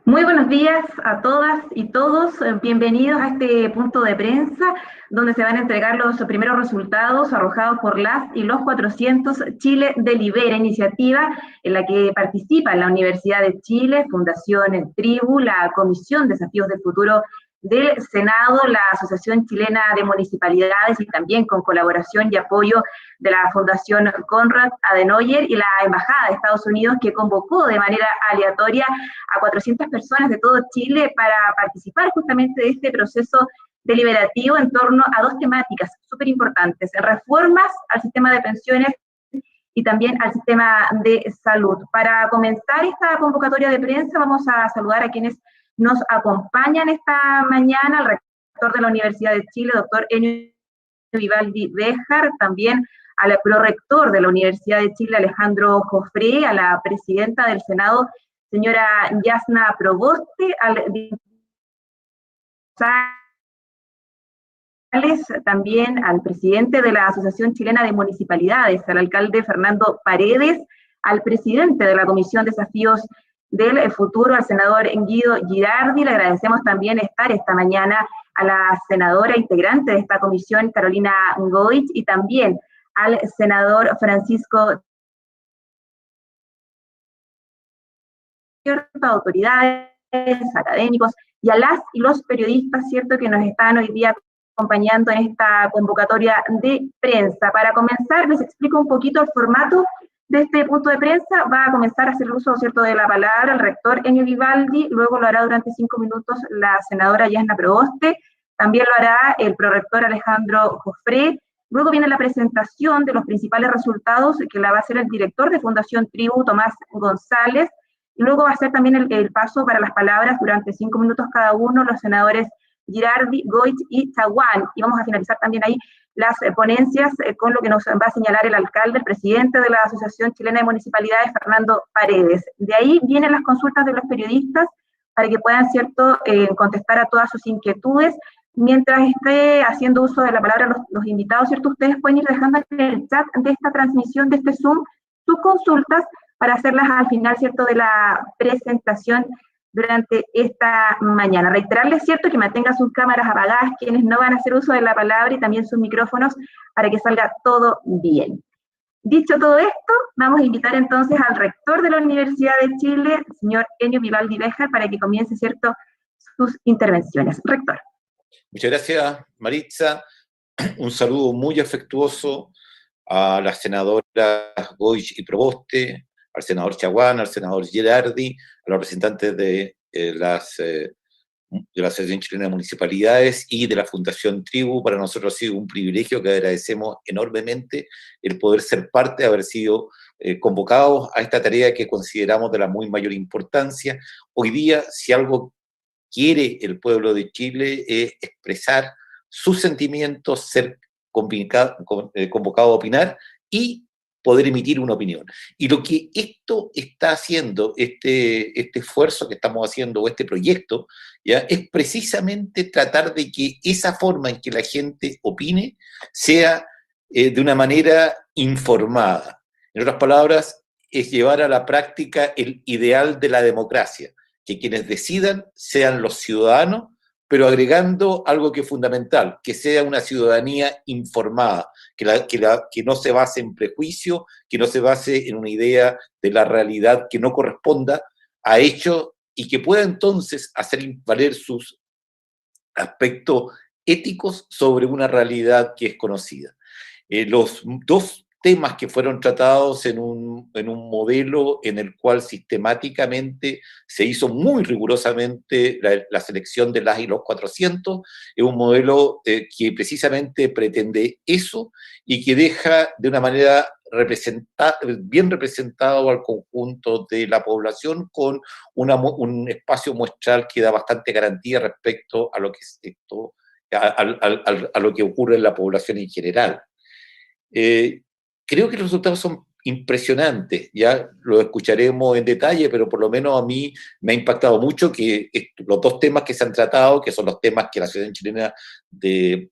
Muy buenos días a todas y todos. Bienvenidos a este punto de prensa donde se van a entregar los primeros resultados arrojados por las y los 400 Chile Delibera, iniciativa en la que participan la Universidad de Chile, Fundación Tribu, la Comisión Desafíos del Futuro del Senado, la Asociación Chilena de Municipalidades y también con colaboración y apoyo de la Fundación Konrad Adenauer y la Embajada de Estados Unidos, que convocó de manera aleatoria a 400 personas de todo Chile para participar justamente de este proceso deliberativo en torno a dos temáticas súper importantes: reformas al sistema de pensiones y también al sistema de salud. Para comenzar esta convocatoria de prensa vamos a saludar a quienes nos acompañan esta mañana: al rector de la Universidad de Chile, doctor Enio Vivaldi Béjar, también al prorector de la Universidad de Chile, Alejandro Jofré, a la presidenta del Senado, señora Yasna Proboste, al también al presidente de la Asociación Chilena de Municipalidades, al alcalde Fernando Paredes, al presidente de la Comisión Desafíos del Futuro, al senador Guido Girardi. Le agradecemos también estar esta mañana a la senadora integrante de esta comisión, Carolina Goich, y también al senador Francisco, autoridades, académicos y a las y los periodistas, ¿cierto?, que nos están hoy día acompañando en esta convocatoria de prensa. Para comenzar, les explico un poquito el formato de este punto de prensa. Va a comenzar a hacer uso, ¿cierto?, de la palabra el rector Enio Vivaldi, luego lo hará durante 5 minutos la senadora Yasna Proboste, también lo hará el prorector Alejandro Jofré. Luego viene la presentación de los principales resultados, que la va a hacer el director de Fundación Tribu, Tomás González. Y luego va a ser también el paso para las palabras durante 5 minutos cada uno, los senadores Girardi, Goich y Chaguán. Y vamos a finalizar también ahí las ponencias con lo que nos va a señalar el alcalde, el presidente de la Asociación Chilena de Municipalidades, Fernando Paredes. De ahí vienen las consultas de los periodistas para que puedan, ¿cierto?, contestar a todas sus inquietudes. Mientras esté haciendo uso de la palabra los invitados, ¿cierto?, ustedes pueden ir dejando en el chat de esta transmisión, de este Zoom, sus consultas para hacerlas al final, ¿cierto?, de la presentación durante esta mañana. Reiterarles, ¿cierto?, que mantengan sus cámaras apagadas quienes no van a hacer uso de la palabra y también sus micrófonos para que salga todo bien. Dicho todo esto, vamos a invitar entonces al rector de la Universidad de Chile, el señor Enio Vivaldi Béjar, para que comience, ¿cierto?, sus intervenciones. Rector. Muchas gracias, Maritza. Un saludo muy afectuoso a las senadoras Goich y Proboste, al senador Chaguán, al senador Girardi, a los representantes de la Asociación Chilena de Municipalidades y de la Fundación Tribu. Para nosotros ha sido un privilegio que agradecemos enormemente el poder ser parte, haber sido convocados a esta tarea que consideramos de la muy mayor importancia. Hoy día, si algo quiere el pueblo de Chile es expresar sus sentimientos, ser convocado a opinar y poder emitir una opinión. Y lo que esto está haciendo, este esfuerzo que estamos haciendo, o este proyecto, ¿ya?, es precisamente tratar de que esa forma en que la gente opine sea de una manera informada. En otras palabras, es llevar a la práctica el ideal de la democracia, que quienes decidan sean los ciudadanos, pero agregando algo que es fundamental, que sea una ciudadanía informada, que no se base en prejuicio, que no se base en una idea de la realidad que no corresponda a hechos, y que pueda entonces hacer valer sus aspectos éticos sobre una realidad que es conocida. Los dos temas que fueron tratados en un modelo en el cual sistemáticamente se hizo muy rigurosamente la selección de las y los 400, es un modelo que precisamente pretende eso y que deja de una manera bien representado al conjunto de la población, con un espacio muestral que da bastante garantía respecto a lo que a lo que ocurre en la población en general. Creo que los resultados son impresionantes, ya lo escucharemos en detalle, pero por lo menos a mí me ha impactado mucho que los dos temas que se han tratado, que son los temas que la Asociación Chilena de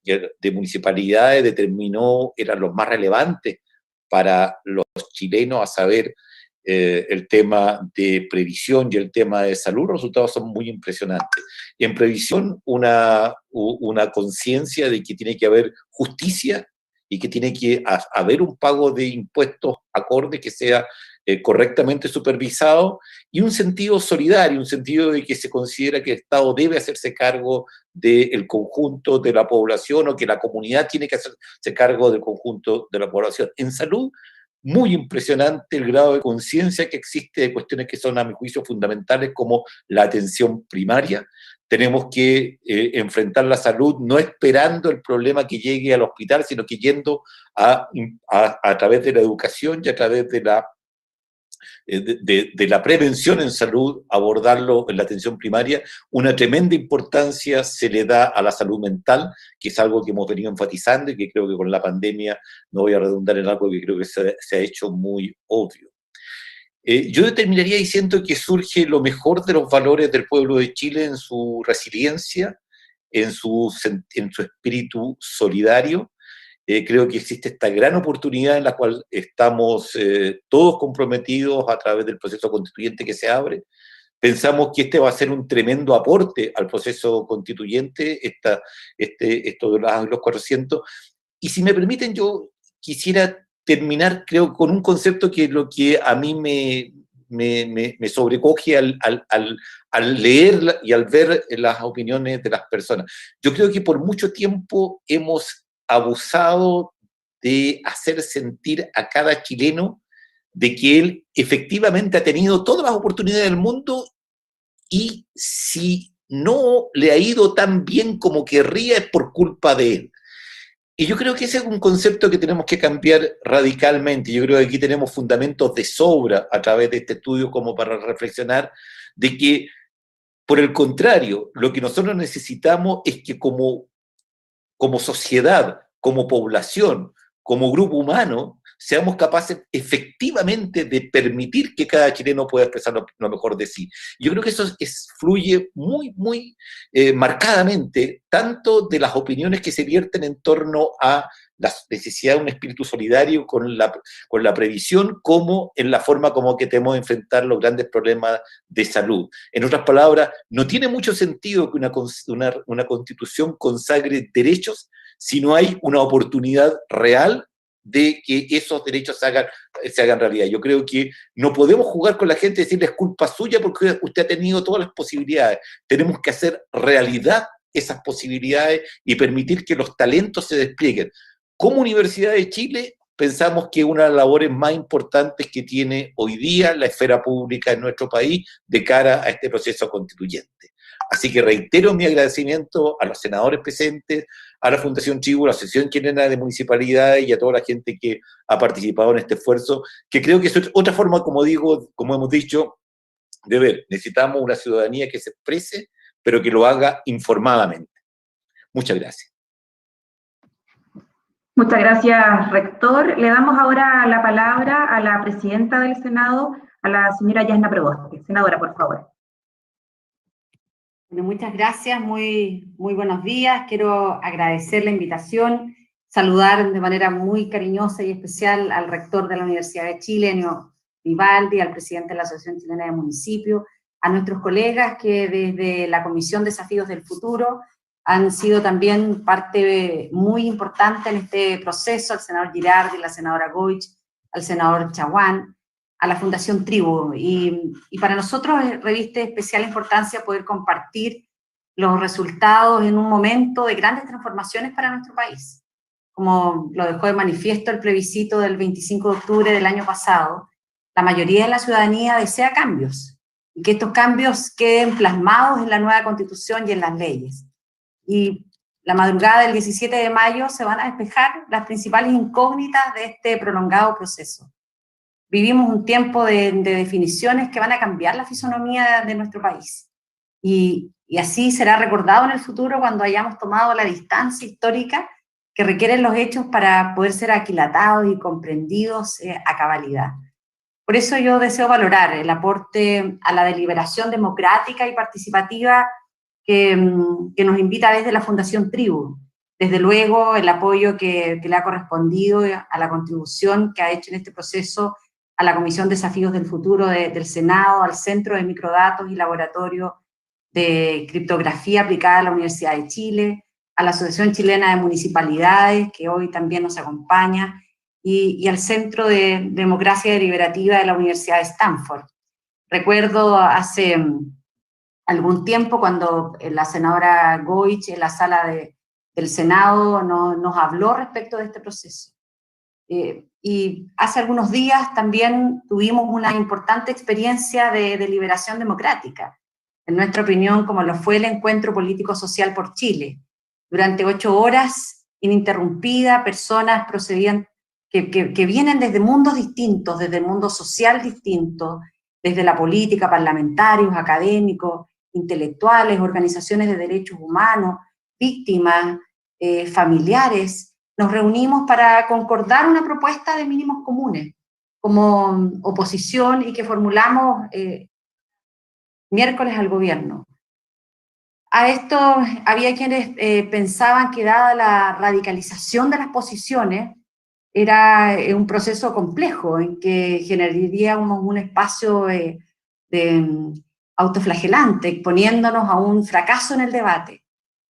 Municipalidades determinó eran los más relevantes para los chilenos, a saber, el tema de previsión y el tema de salud, los resultados son muy impresionantes. En previsión, una conciencia de que tiene que haber justicia y que tiene que haber un pago de impuestos acorde que sea correctamente supervisado, y un sentido solidario, un sentido de que se considera que el Estado debe hacerse cargo del conjunto de la población, o que la comunidad tiene que hacerse cargo del conjunto de la población. En salud, muy impresionante el grado de conciencia que existe de cuestiones que son, a mi juicio, fundamentales, como la atención primaria. Tenemos que enfrentar la salud no esperando el problema que llegue al hospital, sino que yendo a través de la educación y a través de la prevención en salud, abordarlo en la atención primaria. Una tremenda importancia se le da a la salud mental, que es algo que hemos venido enfatizando y que creo que con la pandemia, no voy a redundar en algo que creo que se ha hecho muy obvio. Yo determinaría diciendo que surge lo mejor de los valores del pueblo de Chile en su resiliencia, en su espíritu solidario. Creo que existe esta gran oportunidad en la cual estamos todos comprometidos a través del proceso constituyente que se abre. Pensamos que este va a ser un tremendo aporte al proceso constituyente, esto de los 400. Y si me permiten, yo quisiera terminar, creo, con un concepto que es lo que a mí me sobrecoge al leer y al ver las opiniones de las personas. Yo creo que por mucho tiempo hemos abusado de hacer sentir a cada chileno de que él efectivamente ha tenido todas las oportunidades del mundo, y si no le ha ido tan bien como querría es por culpa de él. Y yo creo que ese es un concepto que tenemos que cambiar radicalmente. Yo creo que aquí tenemos fundamentos de sobra a través de este estudio como para reflexionar de que, por el contrario, lo que nosotros necesitamos es que como sociedad, como población, como grupo humano, seamos capaces efectivamente de permitir que cada chileno pueda expresar lo mejor de sí. Yo creo que eso fluye muy, muy marcadamente, tanto de las opiniones que se vierten en torno a la necesidad de un espíritu solidario con la previsión, como en la forma como que tenemos que enfrentar los grandes problemas de salud. En otras palabras, no tiene mucho sentido que una constitución consagre derechos si no hay una oportunidad real de que esos derechos se hagan realidad. Yo creo que no podemos jugar con la gente y decirle es culpa suya porque usted ha tenido todas las posibilidades. Tenemos que hacer realidad esas posibilidades y permitir que los talentos se desplieguen. Como Universidad de Chile, pensamos que una de las labores más importantes que tiene hoy día la esfera pública en nuestro país de cara a este proceso constituyente. Así que reitero mi agradecimiento a los senadores presentes, a la Fundación Tribu, a la Asociación Chilena de Municipalidades y a toda la gente que ha participado en este esfuerzo, que creo que es otra forma, como hemos dicho, de ver. Necesitamos una ciudadanía que se exprese, pero que lo haga informadamente. Muchas gracias. Muchas gracias, rector. Le damos ahora la palabra a la presidenta del Senado, a la señora Yasna Proboste. Senadora, por favor. Bueno, muchas gracias, muy buenos días. Quiero agradecer la invitación, saludar de manera muy cariñosa y especial al rector de la Universidad de Chile, Enio Vivaldi, al presidente de la Asociación Chilena de Municipios, a nuestros colegas que desde la Comisión Desafíos del Futuro han sido también parte muy importante en este proceso, al senador Girardi, la senadora Goich, al senador Chaguán, a la Fundación Tribu, y para nosotros reviste especial importancia poder compartir los resultados en un momento de grandes transformaciones para nuestro país. Como lo dejó de manifiesto el plebiscito del 25 de octubre del año pasado, la mayoría de la ciudadanía desea cambios, y que estos cambios queden plasmados en la nueva Constitución y en las leyes. Y la madrugada del 17 de mayo se van a despejar las principales incógnitas de este prolongado proceso. Vivimos un tiempo de definiciones que van a cambiar la fisonomía de nuestro país. Y así será recordado en el futuro cuando hayamos tomado la distancia histórica que requieren los hechos para poder ser aquilatados y comprendidos a cabalidad. Por eso yo deseo valorar el aporte a la deliberación democrática y participativa que nos invita desde la Fundación Tribu. Desde luego el apoyo que le ha correspondido a la contribución que ha hecho en este proceso a la Comisión Desafíos del Futuro del Senado, al Centro de Microdatos y Laboratorio de Criptografía Aplicada a la Universidad de Chile, a la Asociación Chilena de Municipalidades, que hoy también nos acompaña, y al Centro de Democracia Deliberativa de la Universidad de Stanford. Recuerdo hace algún tiempo cuando la senadora Goich en la sala del Senado nos habló respecto de este proceso. Y hace algunos días también tuvimos una importante experiencia de deliberación democrática, en nuestra opinión como lo fue el Encuentro Político-Social por Chile. Durante 8 horas, ininterrumpida, personas procedían que vienen desde mundos distintos, desde el mundo social distinto, desde la política, parlamentarios, académicos, intelectuales, organizaciones de derechos humanos, víctimas, familiares. Nos reunimos para concordar una propuesta de mínimos comunes como oposición y que formulamos miércoles al gobierno. A esto había quienes pensaban que dada la radicalización de las posiciones, era un proceso complejo en que generaríamos un espacio autoflagelante, exponiéndonos a un fracaso en el debate.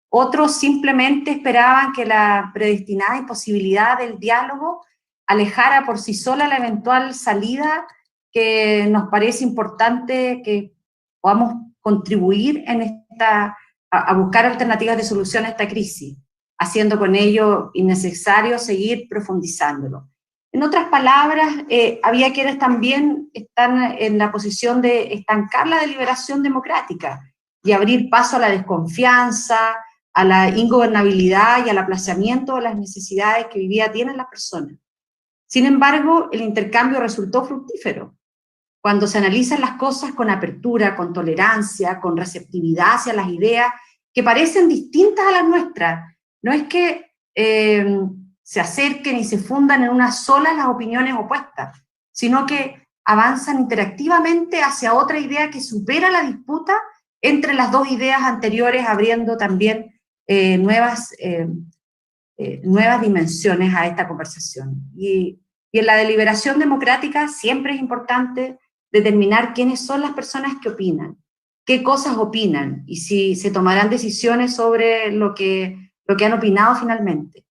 Otros simplemente esperaban que la predestinada imposibilidad del diálogo alejara por sí sola la eventual salida que nos parece importante que podamos contribuir a buscar alternativas de solución a esta crisis, haciendo con ello innecesario seguir profundizándolo. En otras palabras, había quienes también están en la posición de estancar la deliberación democrática y abrir paso a la desconfianza, a la ingobernabilidad y al aplazamiento de las necesidades que hoy día tienen las personas. Sin embargo, el intercambio resultó fructífero. Cuando se analizan las cosas con apertura, con tolerancia, con receptividad hacia las ideas que parecen distintas a las nuestras, no es que se acerquen y se fundan en una sola las opiniones opuestas, sino que avanzan interactivamente hacia otra idea que supera la disputa entre las dos ideas anteriores, abriendo también nuevas dimensiones a esta conversación. Y en la deliberación democrática siempre es importante determinar quiénes son las personas que opinan, qué cosas opinan, y si se tomarán decisiones sobre lo que han opinado finalmente.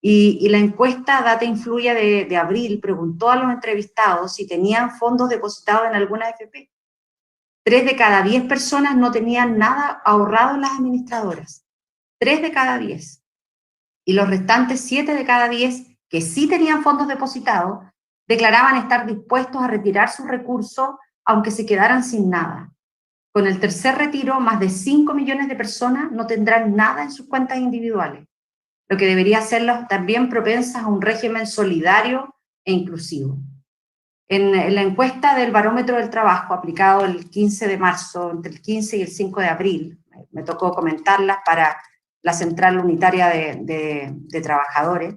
Y la encuesta Data Influya de abril preguntó a los entrevistados si tenían fondos depositados en alguna AFP. 3 de cada 10 personas no tenían nada ahorrado en las administradoras. 3 de cada 10. Y los restantes 7 de cada 10 que sí tenían fondos depositados declaraban estar dispuestos a retirar sus recursos aunque se quedaran sin nada. Con el tercer retiro, más de 5 millones de personas no tendrán nada en sus cuentas individuales, lo que debería hacerlos también propensas a un régimen solidario e inclusivo. En la encuesta del Barómetro del Trabajo, aplicado el 15 de marzo, entre el 15 y el 5 de abril, me tocó comentarlas para la Central Unitaria de Trabajadores,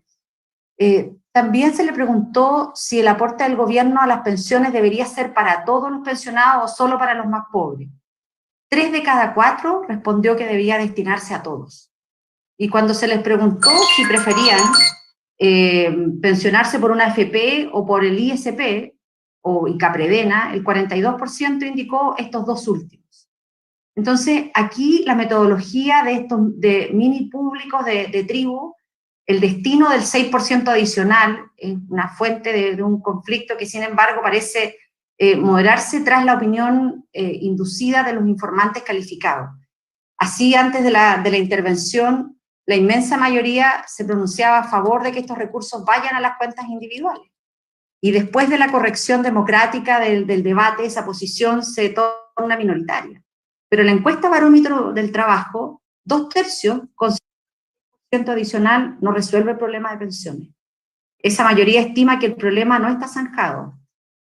también se le preguntó si el aporte del gobierno a las pensiones debería ser para todos los pensionados o solo para los más pobres. 3 de cada 4 respondió que debía destinarse a todos. Y cuando se les preguntó si preferían pensionarse por una AFP o por el ISP y Capredena, el 42% indicó estos dos últimos. Entonces, aquí la metodología de estos mini públicos de tribu, el destino del 6% adicional, es una fuente de un conflicto que, sin embargo, parece moderarse tras la opinión inducida de los informantes calificados. Así, antes de la intervención, la inmensa mayoría se pronunciaba a favor de que estos recursos vayan a las cuentas individuales. Y después de la corrección democrática del debate, esa posición se torna minoritaria. Pero la encuesta Barómetro del Trabajo, 2/3 consideran que el 6% adicional no resuelve el problema de pensiones. Esa mayoría estima que el problema no está zanjado.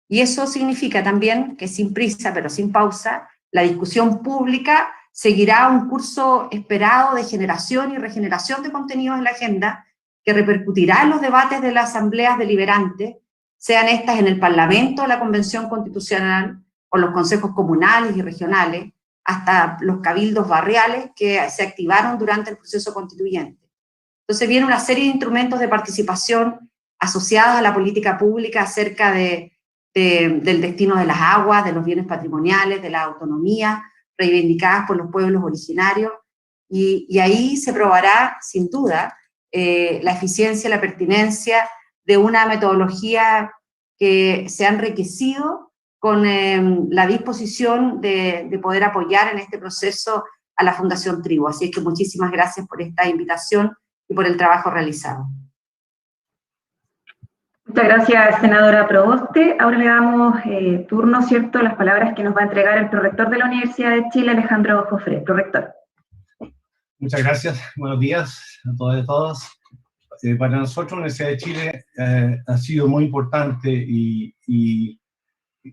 Y eso significa también que sin prisa, pero sin pausa, la discusión pública seguirá un curso esperado de generación y regeneración de contenidos en la agenda que repercutirá en los debates de las asambleas deliberantes, sean estas en el Parlamento, la Convención Constitucional o los consejos comunales y regionales, hasta los cabildos barriales que se activaron durante el proceso constituyente. Entonces viene una serie de instrumentos de participación asociados a la política pública acerca de del destino de las aguas, de los bienes patrimoniales, de la autonomía reivindicadas por los pueblos originarios, y ahí se probará, sin duda, la eficiencia, la pertinencia de una metodología que se ha enriquecido con la disposición de poder apoyar en este proceso a la Fundación Tribu. Así es que muchísimas gracias por esta invitación y por el trabajo realizado. Muchas gracias, senadora Proboste. Ahora le damos turno, ¿cierto?, las palabras que nos va a entregar el prorector de la Universidad de Chile, Alejandro Jofré. Prorector. Muchas gracias. Buenos días a todas y todos. Para nosotros, la Universidad de Chile, ha sido muy importante y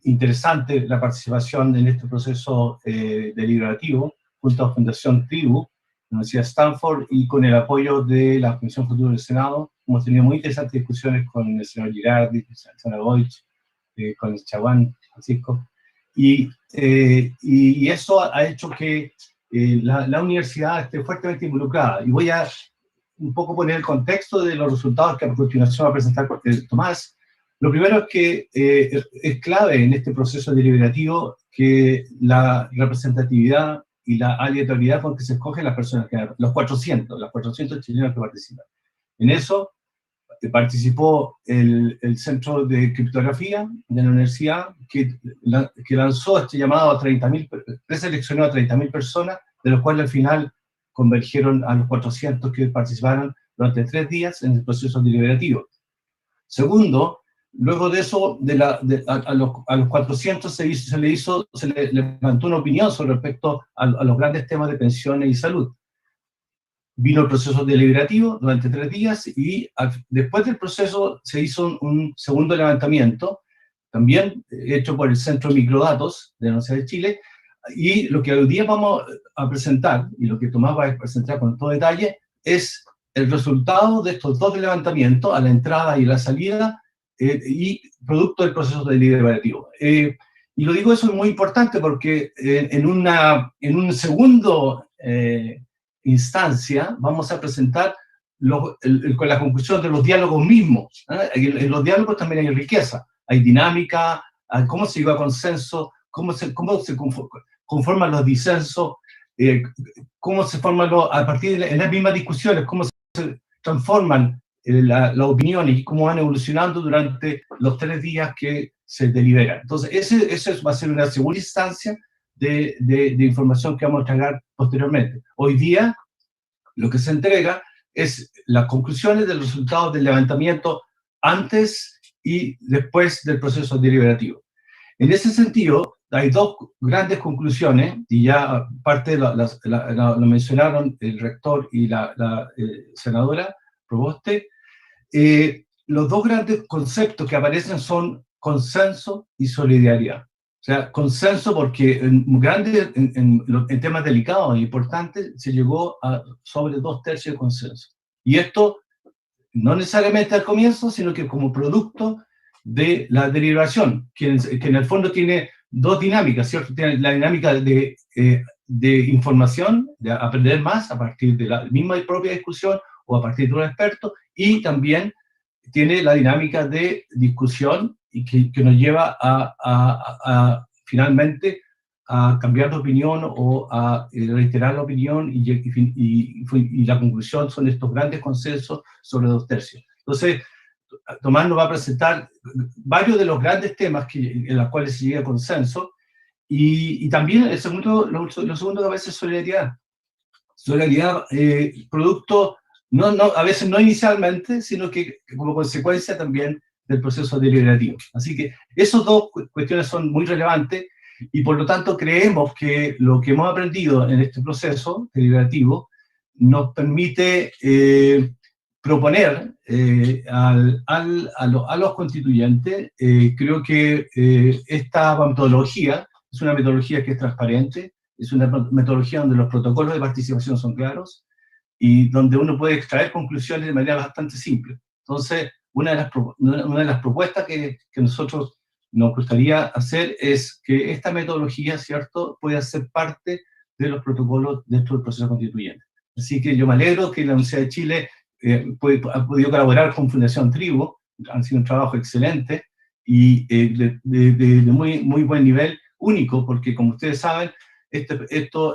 interesante la participación en este proceso deliberativo junto a Fundación Tribu, la Universidad de Stanford, y con el apoyo de la Comisión Futura del Senado. Hemos tenido muy interesantes discusiones con el señor Girardi, con el señor Goich, con el Chaguán, Francisco, y eso ha hecho que la universidad esté fuertemente involucrada. Y voy a un poco poner el contexto de los resultados que a continuación va a presentar Tomás. Lo primero es que es clave en este proceso deliberativo que la representatividad y la aleatoriedad con que se escogen las personas, los 400 chilenos que participan. En eso participó el Centro de Criptografía de la universidad, que lanzó este llamado a 30.000, preseleccionó a 30.000 personas, de los cuales al final convergieron a los 400 que participaron durante 3 días en el proceso deliberativo. Segundo, luego de eso, a los 400 se le levantó una opinión sobre respecto a los grandes temas de pensiones y salud. Vino el proceso deliberativo durante 3 días y después del proceso se hizo un segundo levantamiento, también hecho por el Centro de Microdatos de la Universidad de Chile, y lo que hoy día vamos a presentar, y lo que Tomás va a presentar con todo detalle, es el resultado de estos 2 levantamientos, a la entrada y la salida, y producto del proceso deliberativo. Y lo digo, eso es muy importante porque en un segundo instancia vamos a presentar con la conclusión de los diálogos mismos. En los diálogos también hay riqueza, hay dinámica, cómo se llega a consenso, cómo se conforman los disensos, cómo se forman a partir de las mismas discusiones, cómo se transforman las opiniones y cómo van evolucionando durante los 3 días que se deliberan. Entonces, ese va a ser una segunda instancia de información que vamos a entregar posteriormente. Hoy día, lo que se entrega es las conclusiones de los resultados del levantamiento antes y después del proceso deliberativo. En ese sentido, hay 2 grandes conclusiones, y ya parte lo mencionaron el rector y la senadora Proboste. Los 2 grandes conceptos que aparecen son consenso y solidaridad. O sea, consenso porque en temas delicados e importantes se llegó a sobre 2/3 de consenso. Y esto no necesariamente al comienzo, sino que como producto de la deliberación, que en el fondo tiene 2 dinámicas, ¿cierto? Tiene la dinámica de información, de aprender más a partir de la misma propia discusión o a partir de un experto, y también tiene la dinámica de discusión y que nos lleva finalmente a cambiar de opinión o a reiterar la opinión, y la conclusión son estos grandes consensos sobre 2/3. Entonces, Tomás nos va a presentar varios de los grandes temas en los cuales se llega a consenso, y también lo segundo que a veces es solidaridad. Solidaridad, producto, a veces no inicialmente, sino que como consecuencia también del proceso deliberativo. Así que esas 2 cuestiones son muy relevantes, y por lo tanto creemos que lo que hemos aprendido en este proceso deliberativo nos permite proponer a los constituyentes. Creo que esta metodología es una metodología que es transparente, es una metodología donde los protocolos de participación son claros y donde uno puede extraer conclusiones de manera bastante simple. Entonces, una de las propuestas que nosotros nos gustaría hacer es que esta metodología, ¿cierto?, pueda ser parte de los protocolos dentro del proceso constituyente. Así que yo me alegro que la Universidad de Chile ha podido colaborar con Fundación Tribu, han sido un trabajo excelente, y de muy buen nivel, único, porque como ustedes saben,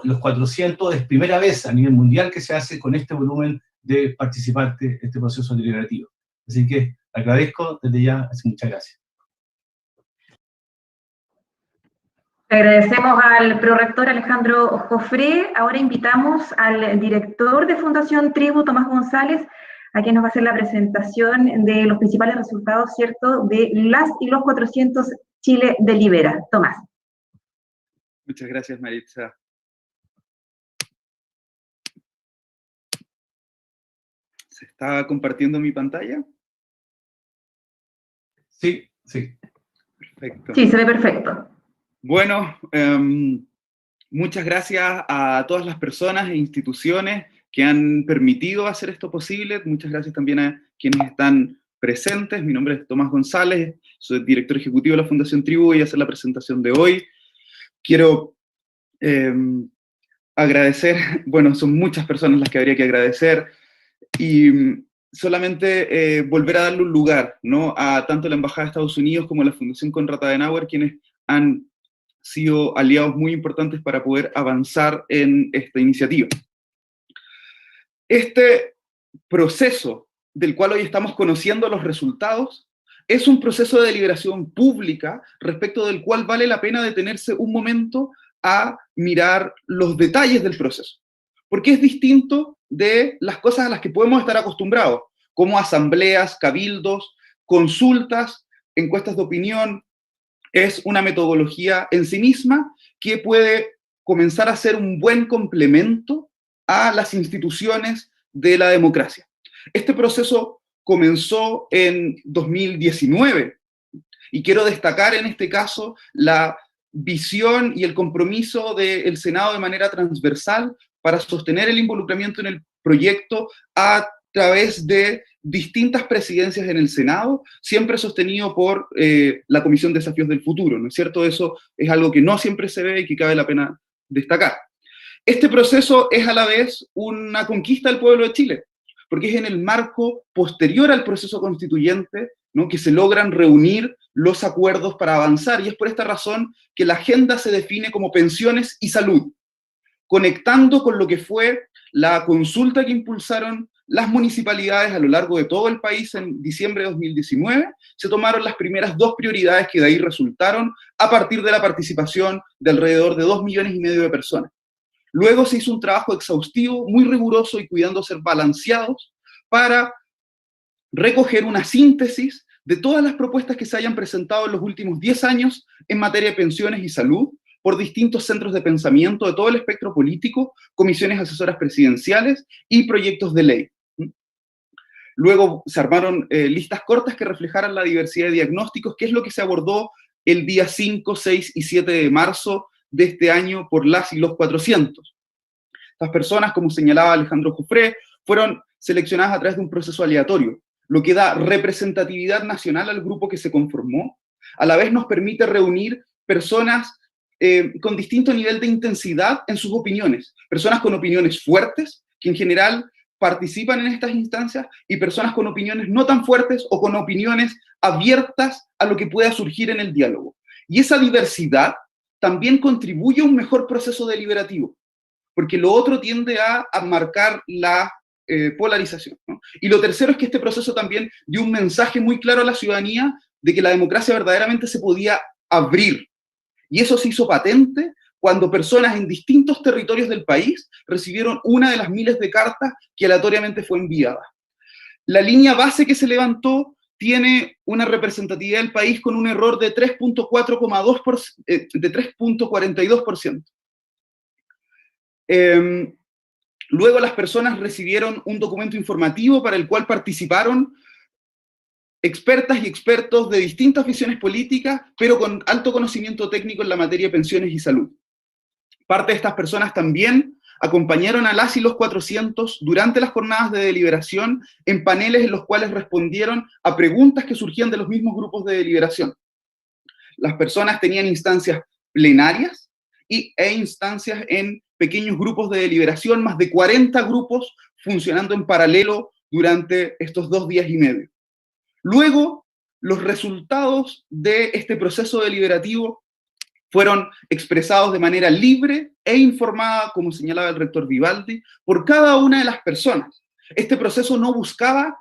los 400 es primera vez a nivel mundial que se hace con este volumen de participantes en este proceso deliberativo. Así que agradezco desde ya, muchas gracias. Agradecemos al prorector Alejandro Jofré. Ahora invitamos al director de Fundación Tribu, Tomás González, a quien nos va a hacer la presentación de los principales resultados, ¿cierto?, de las y los 400 Chile Delibera. Tomás. Muchas gracias, Maritza. ¿Se está compartiendo mi pantalla? Sí, sí. Perfecto. Sí, se ve perfecto. Bueno, muchas gracias a todas las personas e instituciones que han permitido hacer esto posible. Muchas gracias también a quienes están presentes. Mi nombre es Tomás González, soy director ejecutivo de la Fundación Tribu, voy a hacer la presentación de hoy. Quiero agradecer, bueno, son muchas personas las que habría que agradecer, y solamente volver a darle un lugar, ¿no?, a tanto la Embajada de Estados Unidos como la Fundación Konrad Adenauer, quienes han sido aliados muy importantes para poder avanzar en esta iniciativa. Este proceso del cual hoy estamos conociendo los resultados es un proceso de deliberación pública respecto del cual vale la pena detenerse un momento a mirar los detalles del proceso, porque es distinto de las cosas a las que podemos estar acostumbrados, como asambleas, cabildos, consultas, encuestas de opinión. Es una metodología en sí misma que puede comenzar a ser un buen complemento a las instituciones de la democracia. Este proceso comenzó en 2019 y quiero destacar en este caso la visión y el compromiso del Senado de manera transversal para sostener el involucramiento en el proyecto a través de distintas presidencias en el Senado, siempre sostenido por la Comisión de Desafíos del Futuro, ¿no es cierto? Eso es algo que no siempre se ve y que cabe la pena destacar. Este proceso es a la vez una conquista del pueblo de Chile, porque es en el marco posterior al proceso constituyente, ¿no?, que se logran reunir los acuerdos para avanzar, y es por esta razón que la agenda se define como pensiones y salud, conectando con lo que fue la consulta que impulsaron las municipalidades a lo largo de todo el país en diciembre de 2019, se tomaron las primeras dos prioridades que de ahí resultaron a partir de la participación de alrededor de 2,5 millones de personas. Luego se hizo un trabajo exhaustivo, muy riguroso y cuidando ser balanceados para recoger una síntesis de todas las propuestas que se hayan presentado en los últimos 10 años en materia de pensiones y salud por distintos centros de pensamiento de todo el espectro político, comisiones asesoras presidenciales y proyectos de ley. Luego se armaron listas cortas que reflejaran la diversidad de diagnósticos, que es lo que se abordó el día 5, 6 y 7 de marzo de este año por las y los 400. Estas personas, como señalaba Alejandro Jofré, fueron seleccionadas a través de un proceso aleatorio, lo que da representatividad nacional al grupo que se conformó. A la vez nos permite reunir personas con distinto nivel de intensidad en sus opiniones, personas con opiniones fuertes, que en general participan en estas instancias, y personas con opiniones no tan fuertes o con opiniones abiertas a lo que pueda surgir en el diálogo. Y esa diversidad también contribuye a un mejor proceso deliberativo, porque lo otro tiende a marcar la polarización, ¿no? Y lo tercero es que este proceso también dio un mensaje muy claro a la ciudadanía de que la democracia verdaderamente se podía abrir. Y eso se hizo patente cuando personas en distintos territorios del país recibieron una de las miles de cartas que aleatoriamente fue enviada. La línea base que se levantó tiene una representatividad del país con un error de 3.42%. Luego las personas recibieron un documento informativo para el cual participaron expertas y expertos de distintas visiones políticas, pero con alto conocimiento técnico en la materia de pensiones y salud. Parte de estas personas también acompañaron a las y los 400 durante las jornadas de deliberación en paneles en los cuales respondieron a preguntas que surgían de los mismos grupos de deliberación. Las personas tenían instancias plenarias e instancias en pequeños grupos de deliberación, más de 40 grupos funcionando en paralelo durante estos 2 días y medio. Luego los resultados de este proceso deliberativo fueron expresados de manera libre e informada, como señalaba el rector Vivaldi, por cada una de las personas. Este proceso no buscaba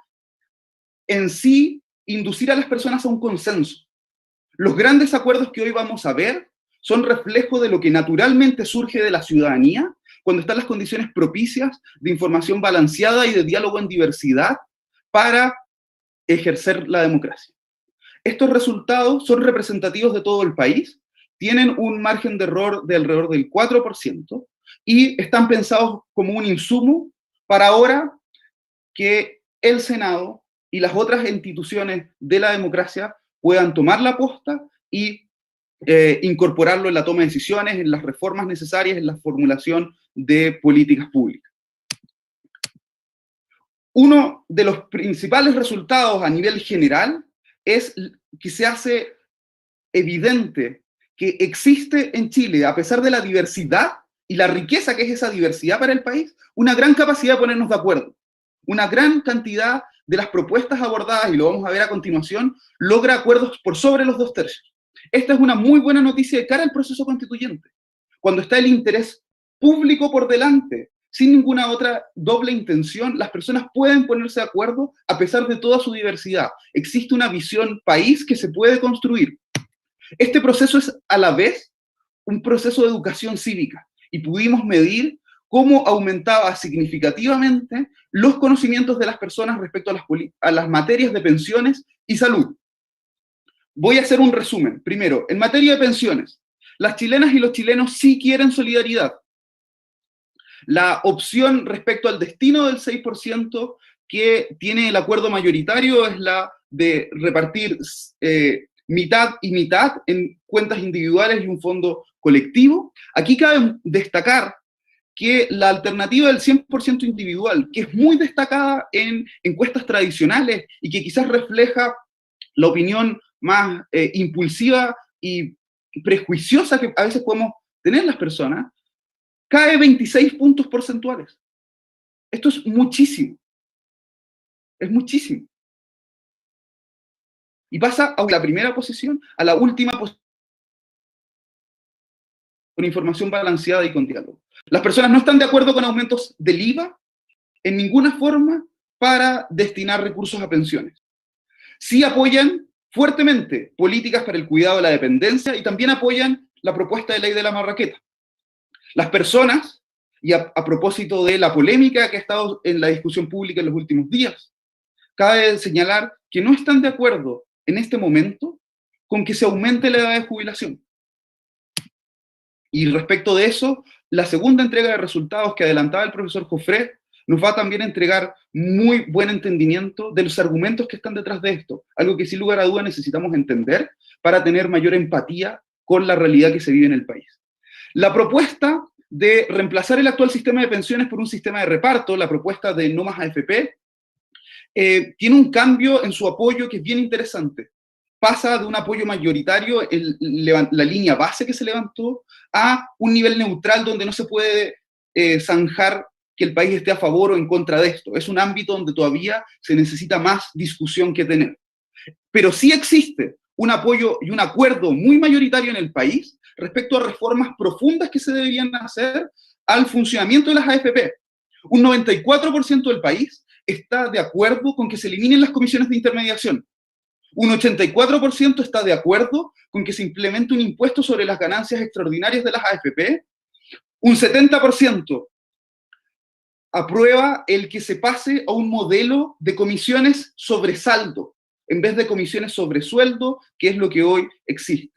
en sí inducir a las personas a un consenso. Los grandes acuerdos que hoy vamos a ver son reflejo de lo que naturalmente surge de la ciudadanía cuando están las condiciones propicias de información balanceada y de diálogo en diversidad para ejercer la democracia. Estos resultados son representativos de todo el país, tienen un margen de error de alrededor del 4% y están pensados como un insumo para ahora que el Senado y las otras instituciones de la democracia puedan tomar la posta y incorporarlo en la toma de decisiones, en las reformas necesarias, en la formulación de políticas públicas. Uno de los principales resultados a nivel general es que se hace evidente que existe en Chile, a pesar de la diversidad y la riqueza que es esa diversidad para el país, una gran capacidad de ponernos de acuerdo. Una gran cantidad de las propuestas abordadas, y lo vamos a ver a continuación, logra acuerdos por sobre los 2/3. Esta es una muy buena noticia de cara al proceso constituyente. Cuando está el interés público por delante, sin ninguna otra doble intención, las personas pueden ponerse de acuerdo a pesar de toda su diversidad. Existe una visión país que se puede construir. Este proceso es a la vez un proceso de educación cívica y pudimos medir cómo aumentaba significativamente los conocimientos de las personas respecto a las materias de pensiones y salud. Voy a hacer un resumen. Primero, en materia de pensiones, las chilenas y los chilenos sí quieren solidaridad. La opción respecto al destino del 6% que tiene el acuerdo mayoritario es la de repartir mitad y mitad en cuentas individuales y un fondo colectivo. Aquí cabe destacar que la alternativa del 100% individual, que es muy destacada en encuestas tradicionales y que quizás refleja la opinión más impulsiva y prejuiciosa que a veces podemos tener las personas, cae 26 puntos porcentuales. Esto es muchísimo. Es muchísimo. Y pasa a la primera posición, a la última posición, con información balanceada y con diálogo. Las personas no están de acuerdo con aumentos del IVA en ninguna forma para destinar recursos a pensiones. Sí apoyan fuertemente políticas para el cuidado de la dependencia y también apoyan la propuesta de ley de la marraqueta. Las personas, y a propósito de la polémica que ha estado en la discusión pública en los últimos días, cabe señalar que no están de acuerdo en este momento con que se aumente la edad de jubilación. Y respecto de eso, la segunda entrega de resultados que adelantaba el profesor Jofré nos va a también entregar muy buen entendimiento de los argumentos que están detrás de esto, algo que sin lugar a duda necesitamos entender para tener mayor empatía con la realidad que se vive en el país. La propuesta de reemplazar el actual sistema de pensiones por un sistema de reparto, la propuesta de no más AFP, tiene un cambio en su apoyo que es bien interesante. Pasa de un apoyo mayoritario, la línea base que se levantó, a un nivel neutral donde no se puede zanjar que el país esté a favor o en contra de esto. Es un ámbito donde todavía se necesita más discusión que tener. Pero sí existe un apoyo y un acuerdo muy mayoritario en el país respecto a reformas profundas que se deberían hacer al funcionamiento de las AFP. Un 94% del país está de acuerdo con que se eliminen las comisiones de intermediación. Un 84% está de acuerdo con que se implemente un impuesto sobre las ganancias extraordinarias de las AFP. Un 70% aprueba el que se pase a un modelo de comisiones sobre saldo, en vez de comisiones sobre sueldo, que es lo que hoy existe.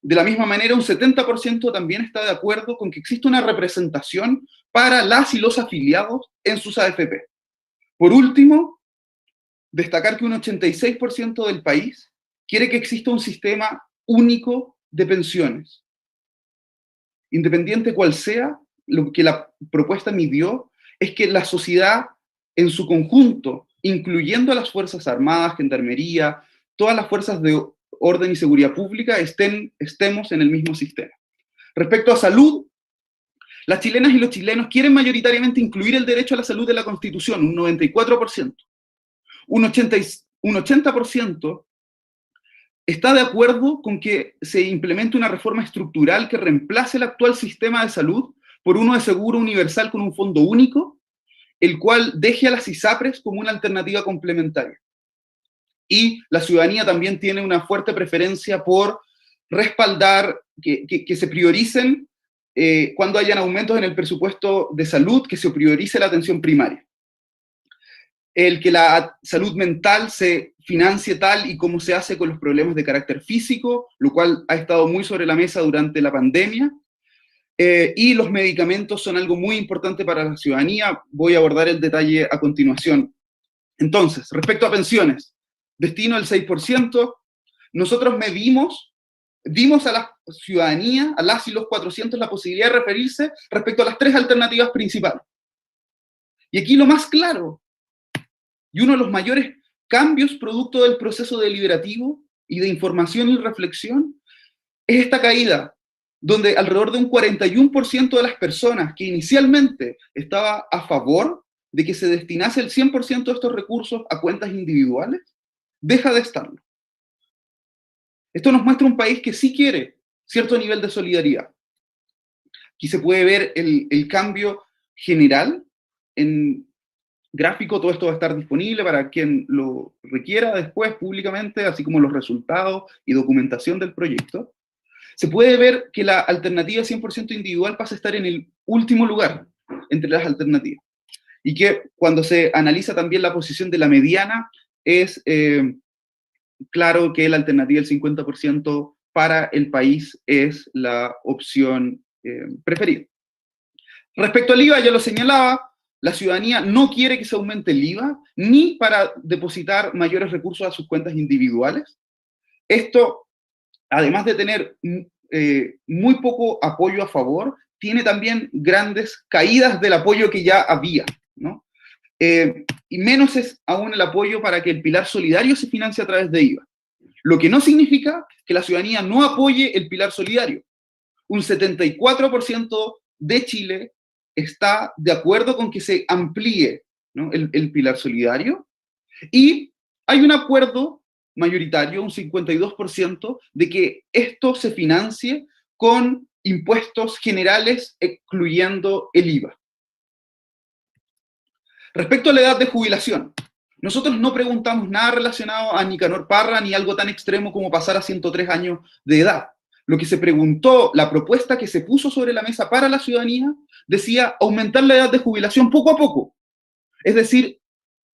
De la misma manera, un 70% también está de acuerdo con que existe una representación para las y los afiliados en sus AFP. Por último, destacar que un 86% del país quiere que exista un sistema único de pensiones. Independiente cual sea, lo que la propuesta midió es que la sociedad en su conjunto, incluyendo a las Fuerzas Armadas, Gendarmería, todas las fuerzas de orden y seguridad pública, estemos en el mismo sistema. Respecto a salud, las chilenas y los chilenos quieren mayoritariamente incluir el derecho a la salud de la Constitución, un 94%. Un 80% está de acuerdo con que se implemente una reforma estructural que reemplace el actual sistema de salud por uno de seguro universal con un fondo único, el cual deje a las ISAPRES como una alternativa complementaria. Y la ciudadanía también tiene una fuerte preferencia por respaldar que se prioricen cuando hayan aumentos en el presupuesto de salud, que se priorice la atención primaria. El que la salud mental se financie tal y como se hace con los problemas de carácter físico, lo cual ha estado muy sobre la mesa durante la pandemia, y los medicamentos son algo muy importante para la ciudadanía. Voy a abordar el detalle a continuación. Entonces, respecto a pensiones, destino del 6%, nosotros dimos a la ciudadanía, a las y los 400, la posibilidad de referirse respecto a las 3 alternativas principales. Y aquí lo más claro, y uno de los mayores cambios producto del proceso deliberativo y de información y reflexión, es esta caída, donde alrededor de un 41% de las personas que inicialmente estaba a favor de que se destinase el 100% de estos recursos a cuentas individuales, deja de estarlo. Esto nos muestra un país que sí quiere cierto nivel de solidaridad. Aquí se puede ver el cambio general en gráfico. Todo esto va a estar disponible para quien lo requiera después públicamente, así como los resultados y documentación del proyecto. Se puede ver que la alternativa 100% individual pasa a estar en el último lugar entre las alternativas. Y que cuando se analiza también la posición de la mediana, es claro que la alternativa del 50% para el país es la opción preferida. Respecto al IVA, ya lo señalaba, la ciudadanía no quiere que se aumente el IVA, ni para depositar mayores recursos a sus cuentas individuales. Esto, además de tener muy poco apoyo a favor, tiene también grandes caídas del apoyo que ya había, ¿no? Y menos es aún el apoyo para que el pilar solidario se financie a través de IVA. Lo que no significa que la ciudadanía no apoye el pilar solidario. Un 74% de Chile está de acuerdo con que se amplíe, ¿no?, el pilar solidario, y hay un acuerdo mayoritario, un 52%, de que esto se financie con impuestos generales, excluyendo el IVA. Respecto a la edad de jubilación, nosotros no preguntamos nada relacionado a Nicanor Parra, ni algo tan extremo como pasar a 103 años de edad. Lo que se preguntó, la propuesta que se puso sobre la mesa para la ciudadanía, decía aumentar la edad de jubilación poco a poco. Es decir,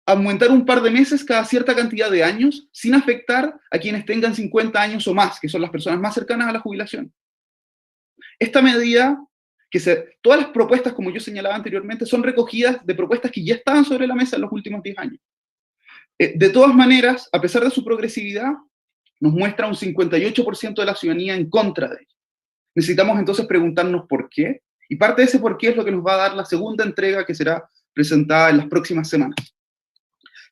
aumentar un par de meses cada cierta cantidad de años, sin afectar a quienes tengan 50 años o más, que son las personas más cercanas a la jubilación. Esta medida, todas las propuestas, como yo señalaba anteriormente, son recogidas de propuestas que ya estaban sobre la mesa en los últimos 10 años. De todas maneras, a pesar de su progresividad, nos muestra un 58% de la ciudadanía en contra de ella. Necesitamos entonces preguntarnos por qué, y parte de ese por qué es lo que nos va a dar la segunda entrega que será presentada en las próximas semanas.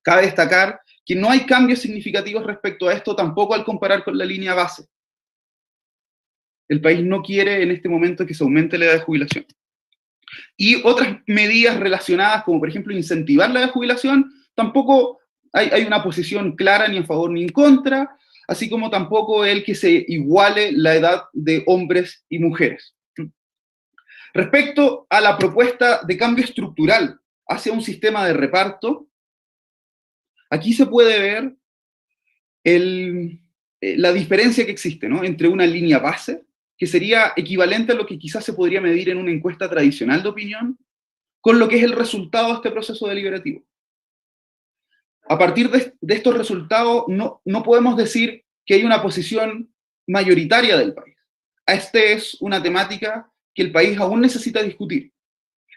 Cabe destacar que no hay cambios significativos respecto a esto, tampoco al comparar con la línea base. El país no quiere en este momento que se aumente la edad de jubilación. Y otras medidas relacionadas, como por ejemplo incentivar la edad de jubilación, tampoco hay una posición clara ni a favor ni en contra, así como tampoco el que se iguale la edad de hombres y mujeres. Respecto a la propuesta de cambio estructural hacia un sistema de reparto, aquí se puede ver la diferencia que existe, ¿no?, entre una línea base, que sería equivalente a lo que quizás se podría medir en una encuesta tradicional de opinión, con lo que es el resultado de este proceso deliberativo. A partir de estos resultados, no podemos decir que hay una posición mayoritaria del país. Esta es una temática que el país aún necesita discutir.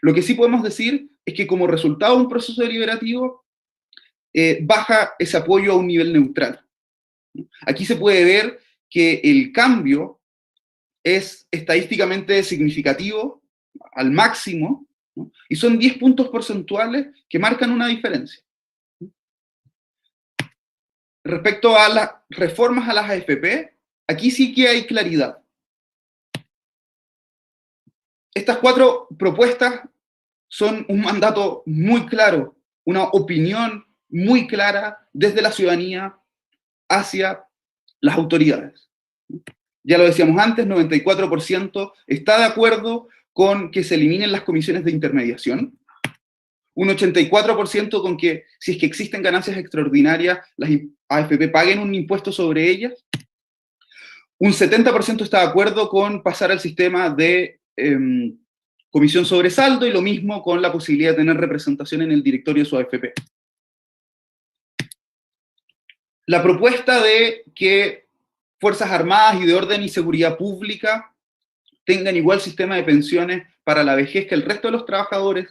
Lo que sí podemos decir es que como resultado de un proceso deliberativo, baja ese apoyo a un nivel neutral. Aquí se puede ver que el cambio es estadísticamente significativo, al máximo, ¿no?, y son 10 puntos porcentuales que marcan una diferencia. Respecto a las reformas a las AFP, aquí sí que hay claridad. Estas 4 propuestas son un mandato muy claro, una opinión muy clara desde la ciudadanía hacia las autoridades. Ya lo decíamos antes, 94% está de acuerdo con que se eliminen las comisiones de intermediación, un 84% con que, si es que existen ganancias extraordinarias, las AFP paguen un impuesto sobre ellas, un 70% está de acuerdo con pasar al sistema de comisión sobre saldo, y lo mismo con la posibilidad de tener representación en el directorio de su AFP. La propuesta de que Fuerzas Armadas y de Orden y Seguridad Pública tengan igual sistema de pensiones para la vejez que el resto de los trabajadores,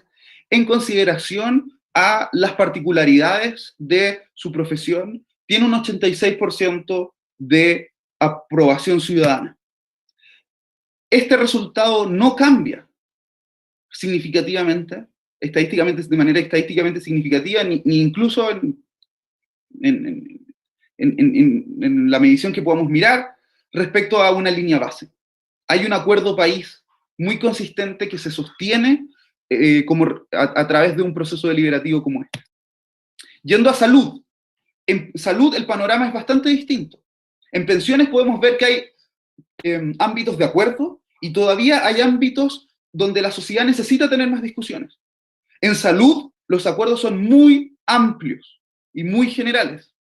en consideración a las particularidades de su profesión, tiene un 86% de aprobación ciudadana. Este resultado no cambia significativamente, de manera estadísticamente significativa, ni incluso en la medición que podamos mirar respecto a una línea base. Hay un acuerdo país muy consistente que se sostiene a través de un proceso deliberativo como este. Yendo a salud, en salud el panorama es bastante distinto. En pensiones podemos ver que hay ámbitos de acuerdo, y todavía hay ámbitos donde la sociedad necesita tener más discusiones. En salud, los acuerdos son muy amplios y muy generales.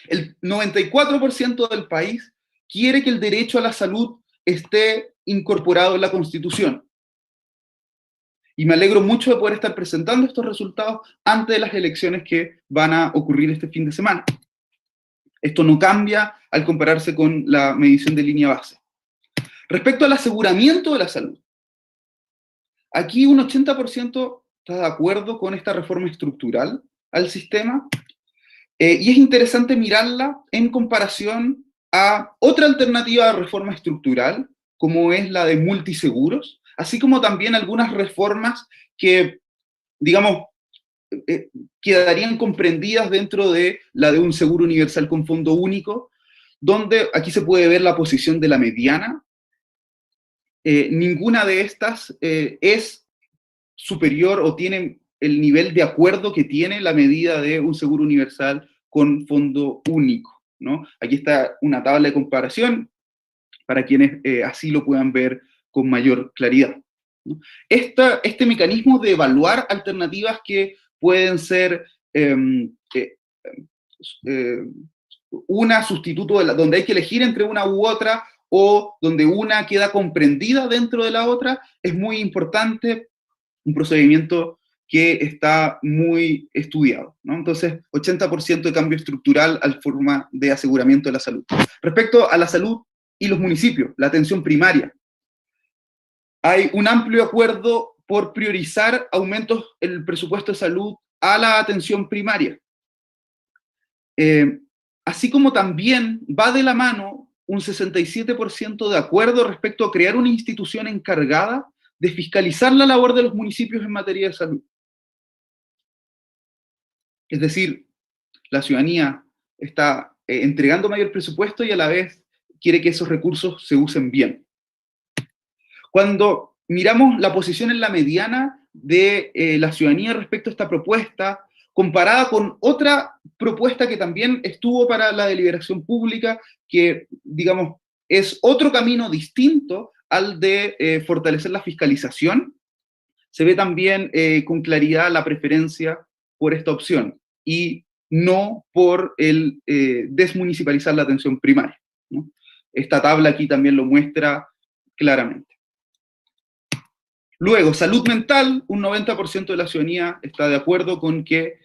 El 94% del país quiere que el derecho a la salud esté incorporado en la Constitución. Y me alegro mucho de poder estar presentando estos resultados antes de las elecciones que van a ocurrir este fin de semana. Esto no cambia al compararse con la medición de línea base. Respecto al aseguramiento de la salud, aquí un 80% está de acuerdo con esta reforma estructural al sistema, y es interesante mirarla en comparación a otra alternativa de reforma estructural, como es la de multiseguros, así como también algunas reformas que, digamos, quedarían comprendidas dentro de la de un seguro universal con fondo único, donde aquí se puede ver la posición de la mediana. Ninguna de estas es superior o tiene el nivel de acuerdo que tiene la medida de un seguro universal con fondo único, ¿no? Aquí está una tabla de comparación para quienes así lo puedan ver con mayor claridad, ¿no? Este mecanismo de evaluar alternativas que pueden ser una sustituto donde hay que elegir entre una u otra, o donde una queda comprendida dentro de la otra, es muy importante, un procedimiento que está muy estudiado, ¿no? Entonces, 80% de cambio estructural al forma de aseguramiento de la salud. Respecto a la salud y los municipios, la atención primaria, hay un amplio acuerdo por priorizar aumentos en el presupuesto de salud a la atención primaria. Así como también va de la mano un 67% de acuerdo respecto a crear una institución encargada de fiscalizar la labor de los municipios en materia de salud. Es decir, la ciudadanía está entregando mayor presupuesto y a la vez quiere que esos recursos se usen bien. Cuando miramos la posición en la mediana de la ciudadanía respecto a esta propuesta, comparada con otra propuesta que también estuvo para la deliberación pública, que, digamos, es otro camino distinto al de fortalecer la fiscalización, se ve también con claridad la preferencia por esta opción, y no por el desmunicipalizar la atención primaria, ¿no? Esta tabla aquí también lo muestra claramente. Luego, salud mental, un 90% de la ciudadanía está de acuerdo con que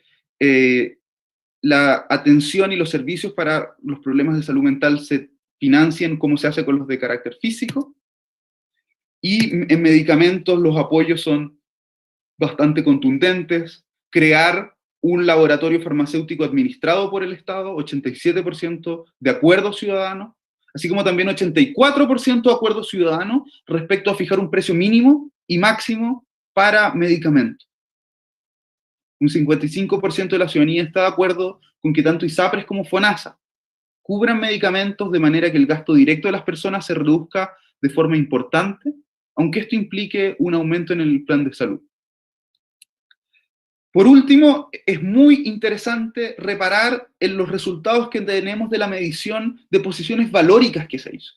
la atención y los servicios para los problemas de salud mental se financien como se hace con los de carácter físico. Y en medicamentos los apoyos son bastante contundentes. Crear un laboratorio farmacéutico administrado por el Estado, 87% de acuerdo ciudadano, así como también 84% de acuerdo ciudadano respecto a fijar un precio mínimo y máximo para medicamentos. Un 55% de la ciudadanía está de acuerdo con que tanto ISAPRES como FONASA cubran medicamentos de manera que el gasto directo de las personas se reduzca de forma importante, aunque esto implique un aumento en el plan de salud. Por último, es muy interesante reparar en los resultados que tenemos de la medición de posiciones valóricas que se hizo,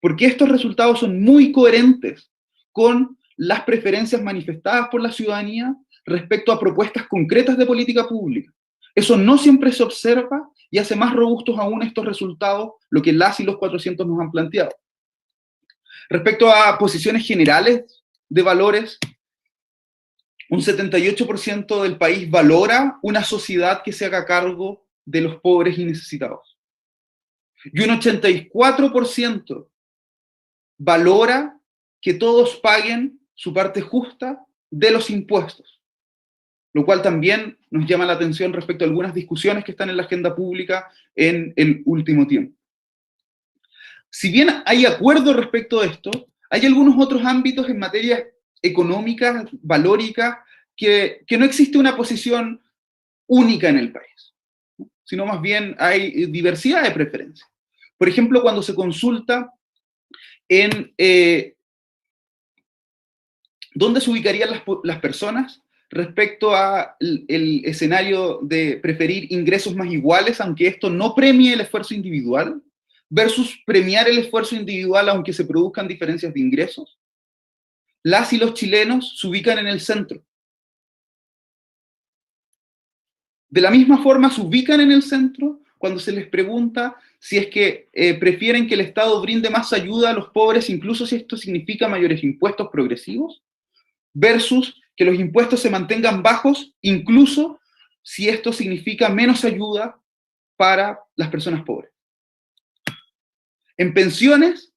porque estos resultados son muy coherentes con las preferencias manifestadas por la ciudadanía respecto a propuestas concretas de política pública. Eso no siempre se observa y hace más robustos aún estos resultados, lo que las y los 400 nos han planteado. Respecto a posiciones generales de valores, un 78% del país valora una sociedad que se haga cargo de los pobres y necesitados. Y un 84% valora que todos paguen su parte justa de los impuestos, lo cual también nos llama la atención respecto a algunas discusiones que están en la agenda pública en el último tiempo. Si bien hay acuerdo respecto a esto, hay algunos otros ámbitos en materia económica, valórica, que no existe una posición única en el país, sino más bien hay diversidad de preferencias. Por ejemplo, cuando se consulta en dónde se ubicarían las personas respecto al escenario de preferir ingresos más iguales, aunque esto no premie el esfuerzo individual, versus premiar el esfuerzo individual aunque se produzcan diferencias de ingresos, las y los chilenos se ubican en el centro. De la misma forma se ubican en el centro cuando se les pregunta si es que prefieren que el Estado brinde más ayuda a los pobres, incluso si esto significa mayores impuestos progresivos, versus que los impuestos se mantengan bajos, incluso si esto significa menos ayuda para las personas pobres. En pensiones,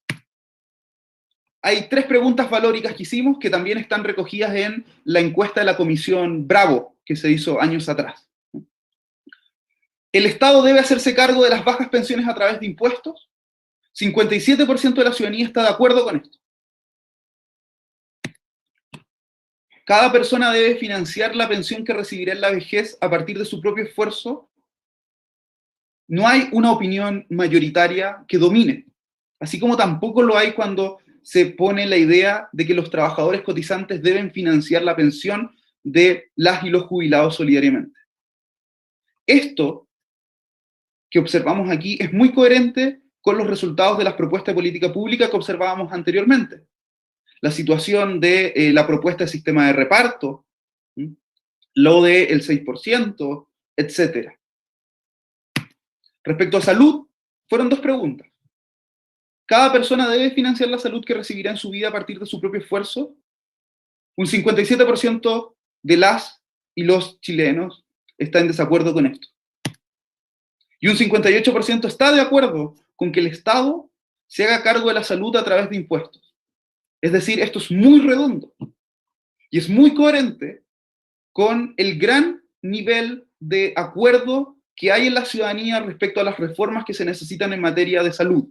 hay 3 preguntas valóricas que hicimos que también están recogidas en la encuesta de la Comisión Bravo, que se hizo años atrás. ¿El Estado debe hacerse cargo de las bajas pensiones a través de impuestos? 57% de la ciudadanía está de acuerdo con esto. ¿Cada persona debe financiar la pensión que recibirá en la vejez a partir de su propio esfuerzo? No hay una opinión mayoritaria que domine, así como tampoco lo hay cuando se pone la idea de que los trabajadores cotizantes deben financiar la pensión de las y los jubilados solidariamente. Esto que observamos aquí es muy coherente con los resultados de las propuestas de política pública que observábamos anteriormente. La situación de la propuesta de sistema de reparto, lo del 6%, etc. Respecto a salud, fueron 2 preguntas. ¿Cada persona debe financiar la salud que recibirá en su vida a partir de su propio esfuerzo? Un 57% de las y los chilenos está en desacuerdo con esto. Y un 58% está de acuerdo con que el Estado se haga cargo de la salud a través de impuestos. Es decir, esto es muy redondo y es muy coherente con el gran nivel de acuerdo que hay en la ciudadanía respecto a las reformas que se necesitan en materia de salud.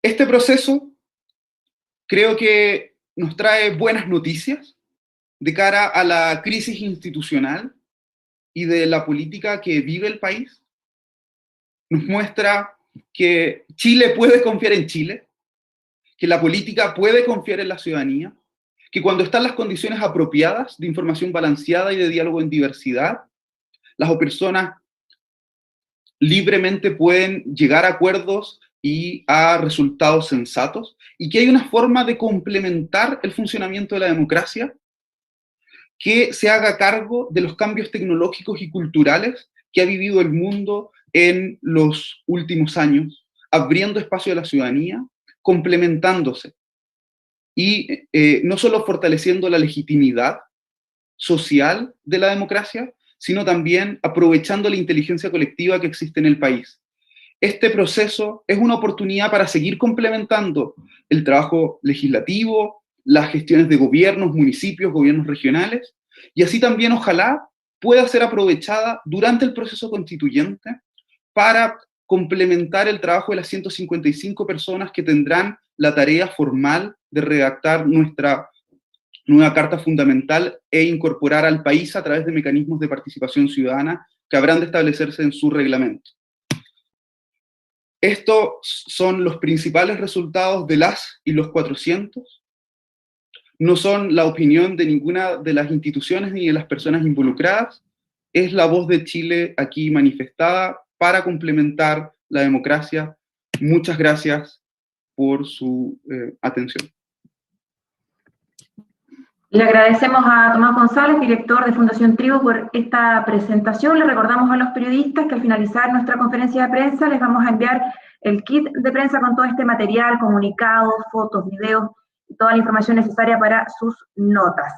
Este proceso creo que nos trae buenas noticias de cara a la crisis institucional y de la política que vive el país. Nos muestra que Chile puede confiar en Chile, que la política puede confiar en la ciudadanía, que cuando están las condiciones apropiadas de información balanceada y de diálogo en diversidad, las personas libremente pueden llegar a acuerdos y a resultados sensatos, y que hay una forma de complementar el funcionamiento de la democracia que se haga cargo de los cambios tecnológicos y culturales que ha vivido el mundo en los últimos años, abriendo espacio a la ciudadanía, complementándose y no solo fortaleciendo la legitimidad social de la democracia, sino también aprovechando la inteligencia colectiva que existe en el país. Este proceso es una oportunidad para seguir complementando el trabajo legislativo, las gestiones de gobiernos, municipios, gobiernos regionales, y así también ojalá pueda ser aprovechada durante el proceso constituyente para complementar el trabajo de las 155 personas que tendrán la tarea formal de redactar nuestra nueva Carta Fundamental e incorporar al país a través de mecanismos de participación ciudadana que habrán de establecerse en su reglamento. Estos son los principales resultados de las y los 400. no son la opinión de ninguna de las instituciones ni de las personas involucradas, es la voz de Chile aquí manifestada para complementar la democracia. Muchas gracias por su atención. Le agradecemos a Tomás González, director de Fundación Trigo, por esta presentación. Le recordamos a los periodistas que al finalizar nuestra conferencia de prensa les vamos a enviar el kit de prensa con todo este material, comunicados, fotos, videos y toda la información necesaria para sus notas.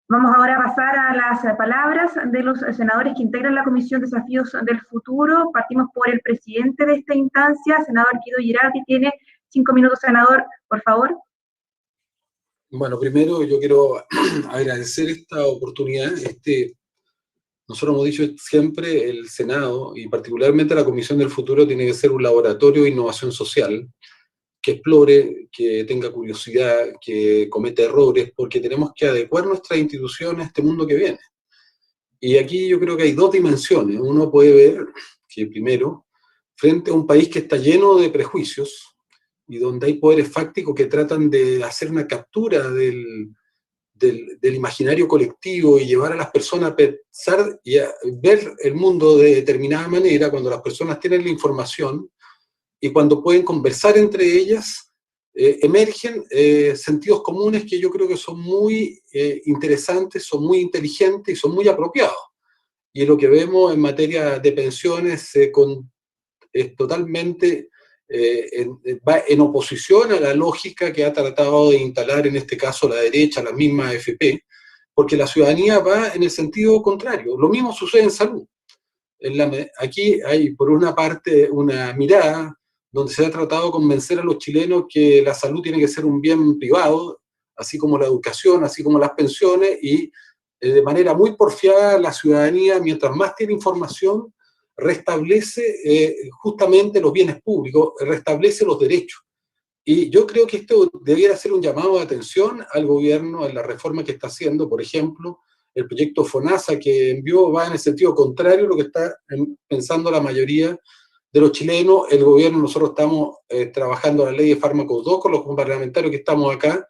Vamos ahora a pasar a las palabras de los senadores que integran la Comisión Desafíos del Futuro. Partimos por el presidente de esta instancia, senador Guido Girardi. Tiene 5 minutos, senador, por favor. Bueno, primero yo quiero agradecer esta oportunidad. Nosotros hemos dicho siempre, el Senado, y particularmente la Comisión del Futuro, tiene que ser un laboratorio de innovación social, que explore, que tenga curiosidad, que cometa errores, porque tenemos que adecuar nuestras instituciones a este mundo que viene. Y aquí yo creo que hay dos dimensiones. Uno puede ver que, primero, frente a un país que está lleno de prejuicios, y donde hay poderes fácticos que tratan de hacer una captura del imaginario colectivo y llevar a las personas a pensar y a ver el mundo de determinada manera, cuando las personas tienen la información y cuando pueden conversar entre ellas, emergen sentidos comunes que yo creo que son muy interesantes, son muy inteligentes y son muy apropiados. Y lo que vemos en materia de pensiones es totalmente... va en oposición a la lógica que ha tratado de instalar en este caso la derecha, la misma AFP, porque la ciudadanía va en el sentido contrario. Lo mismo sucede en salud. Aquí hay por una parte una mirada donde se ha tratado de convencer a los chilenos que la salud tiene que ser un bien privado, así como la educación, así como las pensiones, y de manera muy porfiada la ciudadanía, mientras más tiene información, restablece justamente los bienes públicos, restablece los derechos. Y yo creo que esto debiera ser un llamado de atención al gobierno en la reforma que está haciendo. Por ejemplo, el proyecto FONASA que envió va en el sentido contrario a lo que está pensando la mayoría de los chilenos. El gobierno, nosotros estamos trabajando la ley de fármacos 2 con los parlamentarios que estamos acá.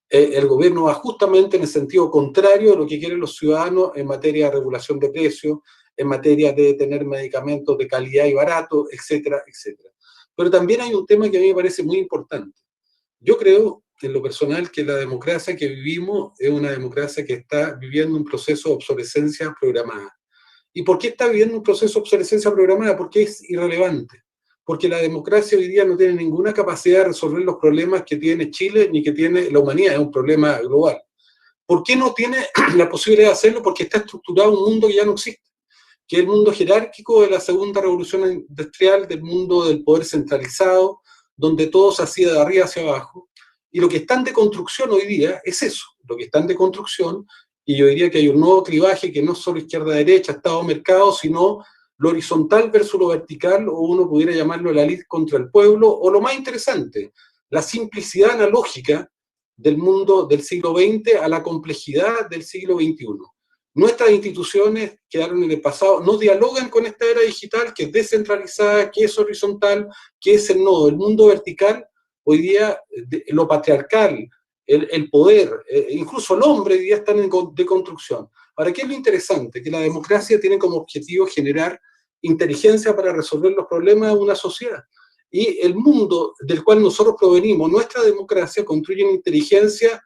El gobierno va justamente en el sentido contrario de lo que quieren los ciudadanos en materia de regulación de precios, en materia de tener medicamentos de calidad y barato, etcétera, etcétera. Pero también hay un tema que a mí me parece muy importante. Yo creo, en lo personal, que la democracia que vivimos es una democracia que está viviendo un proceso de obsolescencia programada. ¿Y por qué está viviendo un proceso de obsolescencia programada? Porque es irrelevante. Porque la democracia hoy día no tiene ninguna capacidad de resolver los problemas que tiene Chile ni que tiene la humanidad, es un problema global. ¿Por qué no tiene la posibilidad de hacerlo? Porque está estructurado un mundo que ya no existe, que es el mundo jerárquico de la segunda revolución industrial, del mundo del poder centralizado, donde todo se hacía de arriba hacia abajo. Y lo que está en deconstrucción hoy día es eso, lo que está en deconstrucción, y yo diría que hay un nuevo clivaje que no es solo izquierda-derecha, Estado-mercado, sino lo horizontal versus lo vertical, o uno pudiera llamarlo la lid contra el pueblo, o lo más interesante, la simplicidad analógica del mundo del siglo XX a la complejidad del siglo XXI. Nuestras instituciones quedaron en el pasado, no dialogan con esta era digital que es descentralizada, que es horizontal, que es el nodo. El mundo vertical, hoy día, lo patriarcal, el poder, incluso el hombre hoy día están en deconstrucción. Ahora, ¿qué es lo interesante? Que la democracia tiene como objetivo generar inteligencia para resolver los problemas de una sociedad. Y el mundo del cual nosotros provenimos, nuestra democracia, construye una inteligencia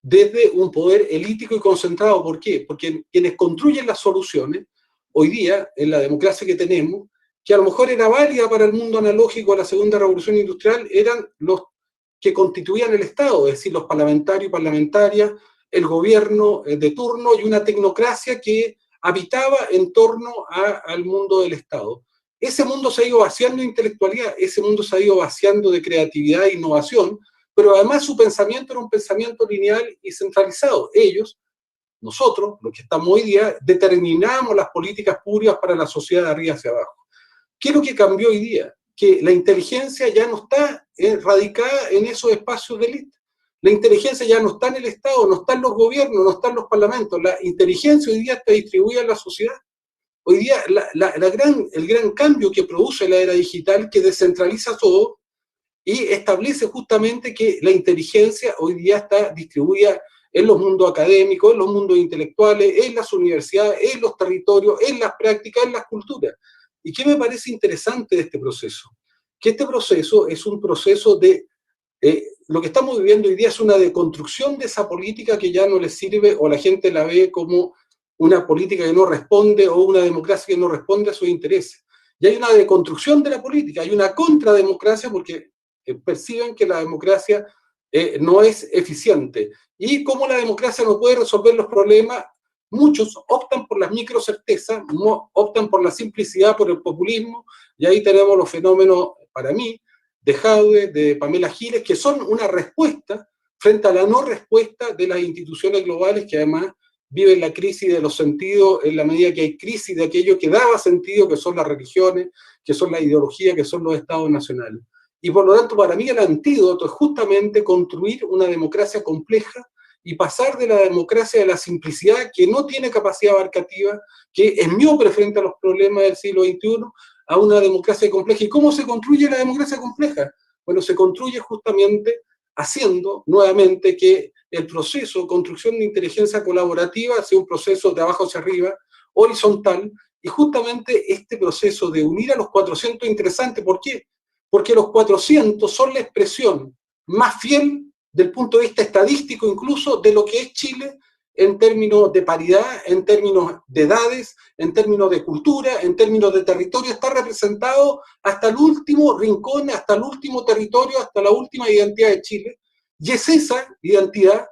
desde un poder elítico y concentrado. ¿Por qué? Porque quienes construyen las soluciones, hoy día, en la democracia que tenemos, que a lo mejor era válida para el mundo analógico de la segunda revolución industrial, eran los que constituían el Estado, es decir, los parlamentarios y parlamentarias, el gobierno de turno y una tecnocracia que habitaba en torno al mundo del Estado. Ese mundo se ha ido vaciando de intelectualidad, ese mundo se ha ido vaciando de creatividad e innovación, pero además su pensamiento era un pensamiento lineal y centralizado. Ellos, nosotros, los que estamos hoy día, determinamos las políticas públicas para la sociedad de arriba hacia abajo. ¿Qué es lo que cambió hoy día? Que la inteligencia ya no está radicada en esos espacios de élite. La inteligencia ya no está en el Estado, no está en los gobiernos, no está en los parlamentos. La inteligencia hoy día está distribuida en la sociedad. Hoy día el gran cambio que produce la era digital, que descentraliza todo, y establece justamente que la inteligencia hoy día está distribuida en los mundos académicos, en los mundos intelectuales, en las universidades, en los territorios, en las prácticas, en las culturas. ¿Y qué me parece interesante de este proceso? Que este proceso es un proceso de... lo que estamos viviendo hoy día es una deconstrucción de esa política que ya no le sirve o la gente la ve como una política que no responde o una democracia que no responde a sus intereses. Y hay una deconstrucción de la política, hay una contrademocracia porque perciben que la democracia no es eficiente. Y como la democracia no puede resolver los problemas, muchos optan por las microcertezas, optan por la simplicidad, por el populismo, y ahí tenemos los fenómenos, para mí, de Jadwe, de Pamela Giles, que son una respuesta frente a la no respuesta de las instituciones globales que además viven la crisis de los sentidos en la medida que hay crisis de aquello que daba sentido, que son las religiones, que son la ideología, que son los estados nacionales. Y por lo tanto, para mí el antídoto es justamente construir una democracia compleja y pasar de la democracia de la simplicidad, que no tiene capacidad abarcativa, que es miope frente a los problemas del siglo XXI, a una democracia compleja. ¿Y cómo se construye la democracia compleja? Bueno, se construye justamente haciendo nuevamente que el proceso de construcción de inteligencia colaborativa sea un proceso de abajo hacia arriba, horizontal, y justamente este proceso de unir a los 400 es interesante. ¿Por qué? Porque los 400 son la expresión más fiel del punto de vista estadístico incluso de lo que es Chile en términos de paridad, en términos de edades, en términos de cultura, en términos de territorio. Está representado hasta el último rincón, hasta el último territorio, hasta la última identidad de Chile. Y es esa identidad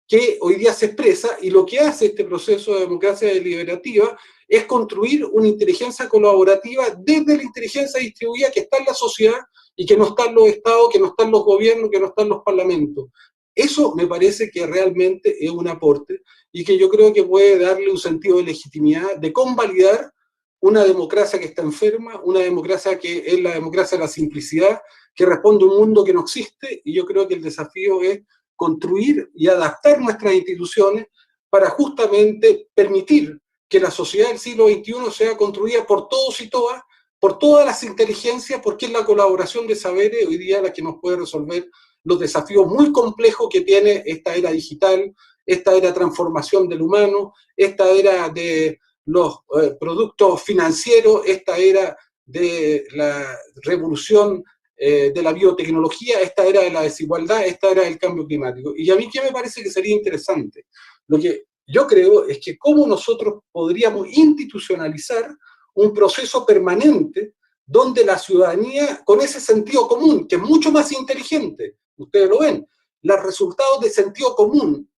que hoy día se expresa, y lo que hace este proceso de democracia deliberativa es construir una inteligencia colaborativa desde la inteligencia distribuida que está en la sociedad y que no está en los estados, que no está en los gobiernos, que no está en los parlamentos. Eso me parece que realmente es un aporte y que yo creo que puede darle un sentido de legitimidad, de convalidar una democracia que está enferma, una democracia que es la democracia de la simplicidad, que responde a un mundo que no existe, y yo creo que el desafío es construir y adaptar nuestras instituciones para justamente permitir que la sociedad del siglo XXI sea construida por todos y todas, por todas las inteligencias, porque es la colaboración de saberes hoy día la que nos puede resolver los desafíos muy complejos que tiene esta era digital, esta era transformación del humano, esta era de los productos financieros, esta era de la revolución de la biotecnología, esta era de la desigualdad, esta era del cambio climático. Y a mí, ¿qué me parece que sería interesante? Lo que yo creo es que cómo nosotros podríamos institucionalizar un proceso permanente donde la ciudadanía, con ese sentido común, que es mucho más inteligente, ustedes lo ven, los resultados de sentido común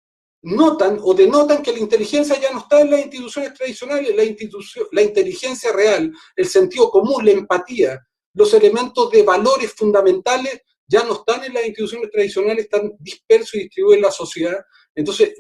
notan o denotan que la inteligencia ya no está en las instituciones tradicionales, la inteligencia real, el sentido común, la empatía, los elementos de valores fundamentales ya no están en las instituciones tradicionales, están dispersos y distribuidos en la sociedad. Entonces,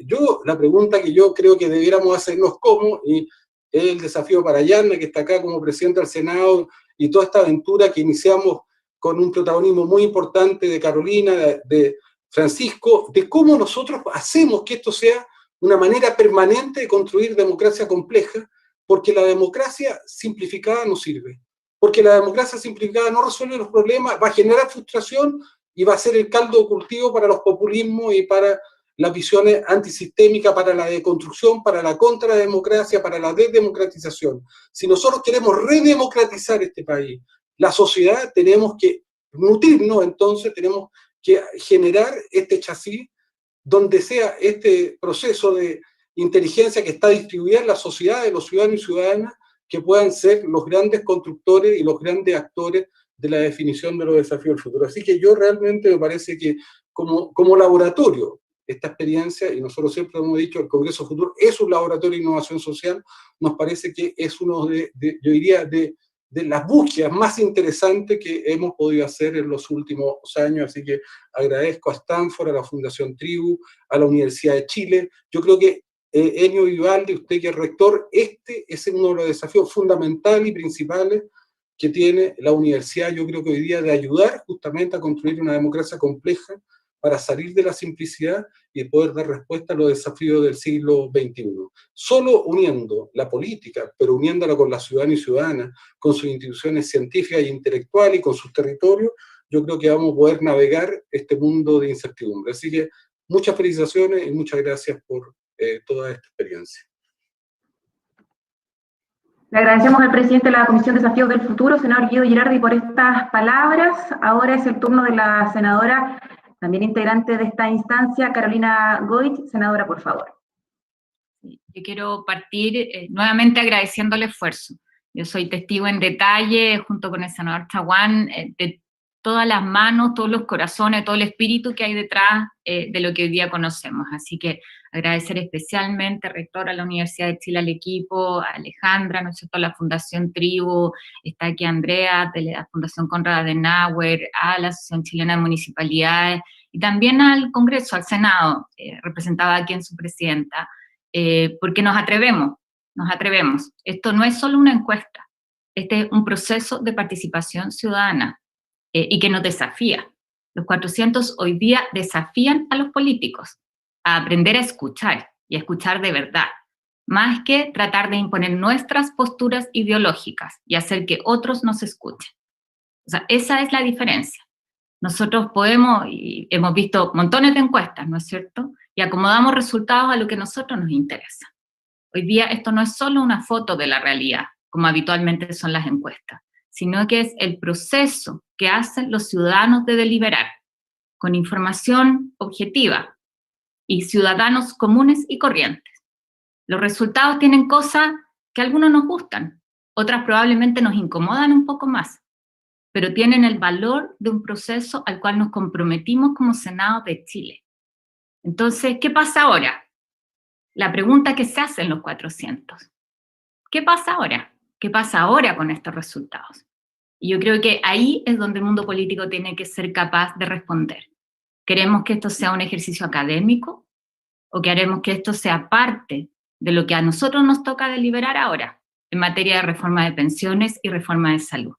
la pregunta que yo creo que debiéramos hacernos como, y es el desafío para Yarna, que está acá como presidente del Senado, y toda esta aventura que iniciamos con un protagonismo muy importante de Carolina, de Francisco, de cómo nosotros hacemos que esto sea una manera permanente de construir democracia compleja, porque la democracia simplificada no sirve. Porque la democracia simplificada no resuelve los problemas, va a generar frustración y va a ser el caldo de cultivo para los populismos y para las visiones antisistémicas, para la deconstrucción, para la contrademocracia, para la desdemocratización. Si nosotros queremos redemocratizar este país, la sociedad, tenemos que nutrirnos, entonces tenemos que generar este chasis donde sea este proceso de inteligencia que está distribuida en la sociedad de los ciudadanos y ciudadanas, que puedan ser los grandes constructores y los grandes actores de la definición de los desafíos del futuro. Así que yo realmente me parece que como laboratorio, esta experiencia, y nosotros siempre hemos dicho, el Congreso Futuro es un laboratorio de innovación social, nos parece que es uno yo diría, de las búsquedas más interesantes que hemos podido hacer en los últimos años. Así que agradezco a Stanford, a la Fundación Tribu, a la Universidad de Chile. Yo creo que Enio Vivaldi, usted que es rector, este es uno de los desafíos fundamentales y principales que tiene la universidad, yo creo que hoy día, de ayudar justamente a construir una democracia compleja para salir de la simplicidad y poder dar respuesta a los desafíos del siglo XXI. Solo uniendo la política, pero uniéndola con la ciudadanía y ciudadana, con sus instituciones científicas e intelectuales y con sus territorios, yo creo que vamos a poder navegar este mundo de incertidumbre. Así que muchas felicitaciones y muchas gracias por toda esta experiencia. Le agradecemos al presidente de la Comisión de Desafíos del Futuro, senador Guido Girardi, por estas palabras. Ahora es el turno de la senadora, también integrante de esta instancia, Carolina Goich. Senadora, por favor. Yo quiero partir nuevamente agradeciendo el esfuerzo. Yo soy testigo en detalle, junto con el senador Chaguán, de todas las manos, todos los corazones, todo el espíritu que hay detrás de lo que hoy día conocemos. Así que agradecer especialmente al rector, a la Universidad de Chile, al equipo, a Alejandra, ¿no es cierto?, a la Fundación Tribu, está aquí Andrea, de la Fundación Konrad Adenauer, a la Asociación Chilena de Municipalidades, y también al Congreso, al Senado, representada aquí en su presidenta, porque nos atrevemos. Esto no es solo una encuesta, este es un proceso de participación ciudadana y que nos desafía. Los 400 hoy día desafían a los políticos a aprender a escuchar y a escuchar de verdad, más que tratar de imponer nuestras posturas ideológicas y hacer que otros nos escuchen. O sea, esa es la diferencia. Nosotros podemos, y hemos visto montones de encuestas, ¿no es cierto?, y acomodamos resultados a lo que a nosotros nos interesa. Hoy día esto no es solo una foto de la realidad, como habitualmente son las encuestas, sino que es el proceso que hacen los ciudadanos de deliberar, con información objetiva y ciudadanos comunes y corrientes. Los resultados tienen cosas que a algunos nos gustan, otras probablemente nos incomodan un poco más, pero tienen el valor de un proceso al cual nos comprometimos como Senado de Chile. Entonces, ¿qué pasa ahora? La pregunta que se hace en los 400. ¿Qué pasa ahora? ¿Qué pasa ahora con estos resultados? Y yo creo que ahí es donde el mundo político tiene que ser capaz de responder. ¿Queremos que esto sea un ejercicio académico? ¿O queremos que esto sea parte de lo que a nosotros nos toca deliberar ahora en materia de reforma de pensiones y reforma de salud?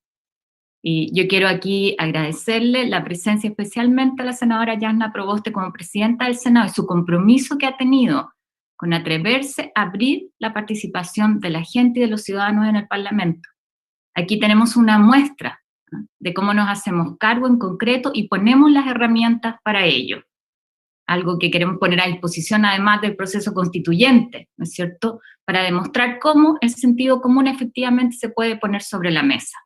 Y yo quiero aquí agradecerle la presencia especialmente a la senadora Jasna Proboste como presidenta del Senado y su compromiso que ha tenido con atreverse a abrir la participación de la gente y de los ciudadanos en el Parlamento. Aquí tenemos una muestra, ¿no?, de cómo nos hacemos cargo en concreto y ponemos las herramientas para ello. Algo que queremos poner a disposición además del proceso constituyente, ¿no es cierto?, para demostrar cómo el sentido común efectivamente se puede poner sobre la mesa.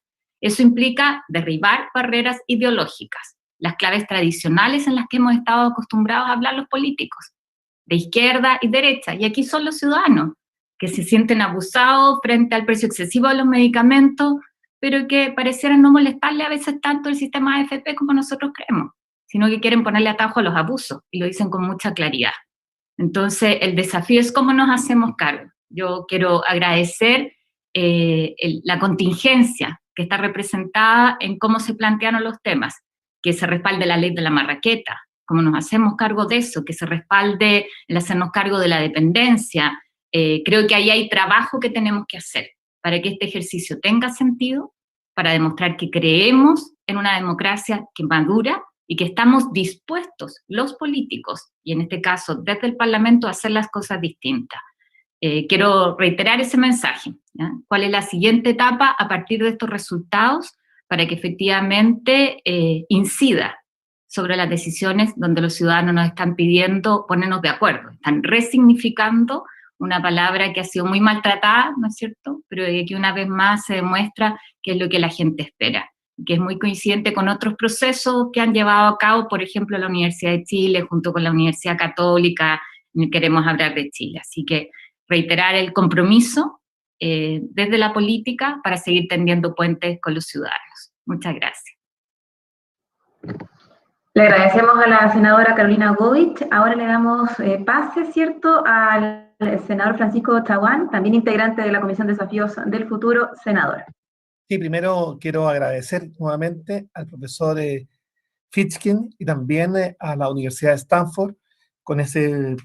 Eso implica derribar barreras ideológicas, las claves tradicionales en las que hemos estado acostumbrados a hablar los políticos, de izquierda y derecha, y aquí son los ciudadanos, que se sienten abusados frente al precio excesivo de los medicamentos, pero que parecieran no molestarle a veces tanto el sistema AFP como nosotros creemos, sino que quieren ponerle atajo a los abusos, y lo dicen con mucha claridad. Entonces, el desafío es cómo nos hacemos cargo. Yo quiero agradecer la contingencia que está representada en cómo se plantearon los temas, que se respalde la ley de la marraqueta, cómo nos hacemos cargo de eso, que se respalde el hacernos cargo de la dependencia. Creo que ahí hay trabajo que tenemos que hacer para que este ejercicio tenga sentido, para demostrar que creemos en una democracia que madura y que estamos dispuestos, los políticos, y en este caso desde el Parlamento, a hacer las cosas distintas. Quiero reiterar ese mensaje, ¿ya? ¿Cuál es la siguiente etapa a partir de estos resultados para que efectivamente incida sobre las decisiones donde los ciudadanos nos están pidiendo ponernos de acuerdo? Están resignificando una palabra que ha sido muy maltratada, ¿no es cierto?, pero que una vez más se demuestra que es lo que la gente espera, que es muy coincidente con otros procesos que han llevado a cabo, por ejemplo, la Universidad de Chile, junto con la Universidad Católica, queremos hablar de Chile. Así que reiterar el compromiso desde la política para seguir tendiendo puentes con los ciudadanos. Muchas gracias. Le agradecemos a la senadora Carolina Goich. Ahora le damos pase, ¿cierto?, al senador Francisco Chaguán, también integrante de la Comisión de Desafíos del Futuro. Senador. Sí, primero quiero agradecer nuevamente al profesor Fitchkin y también a la Universidad de Stanford con este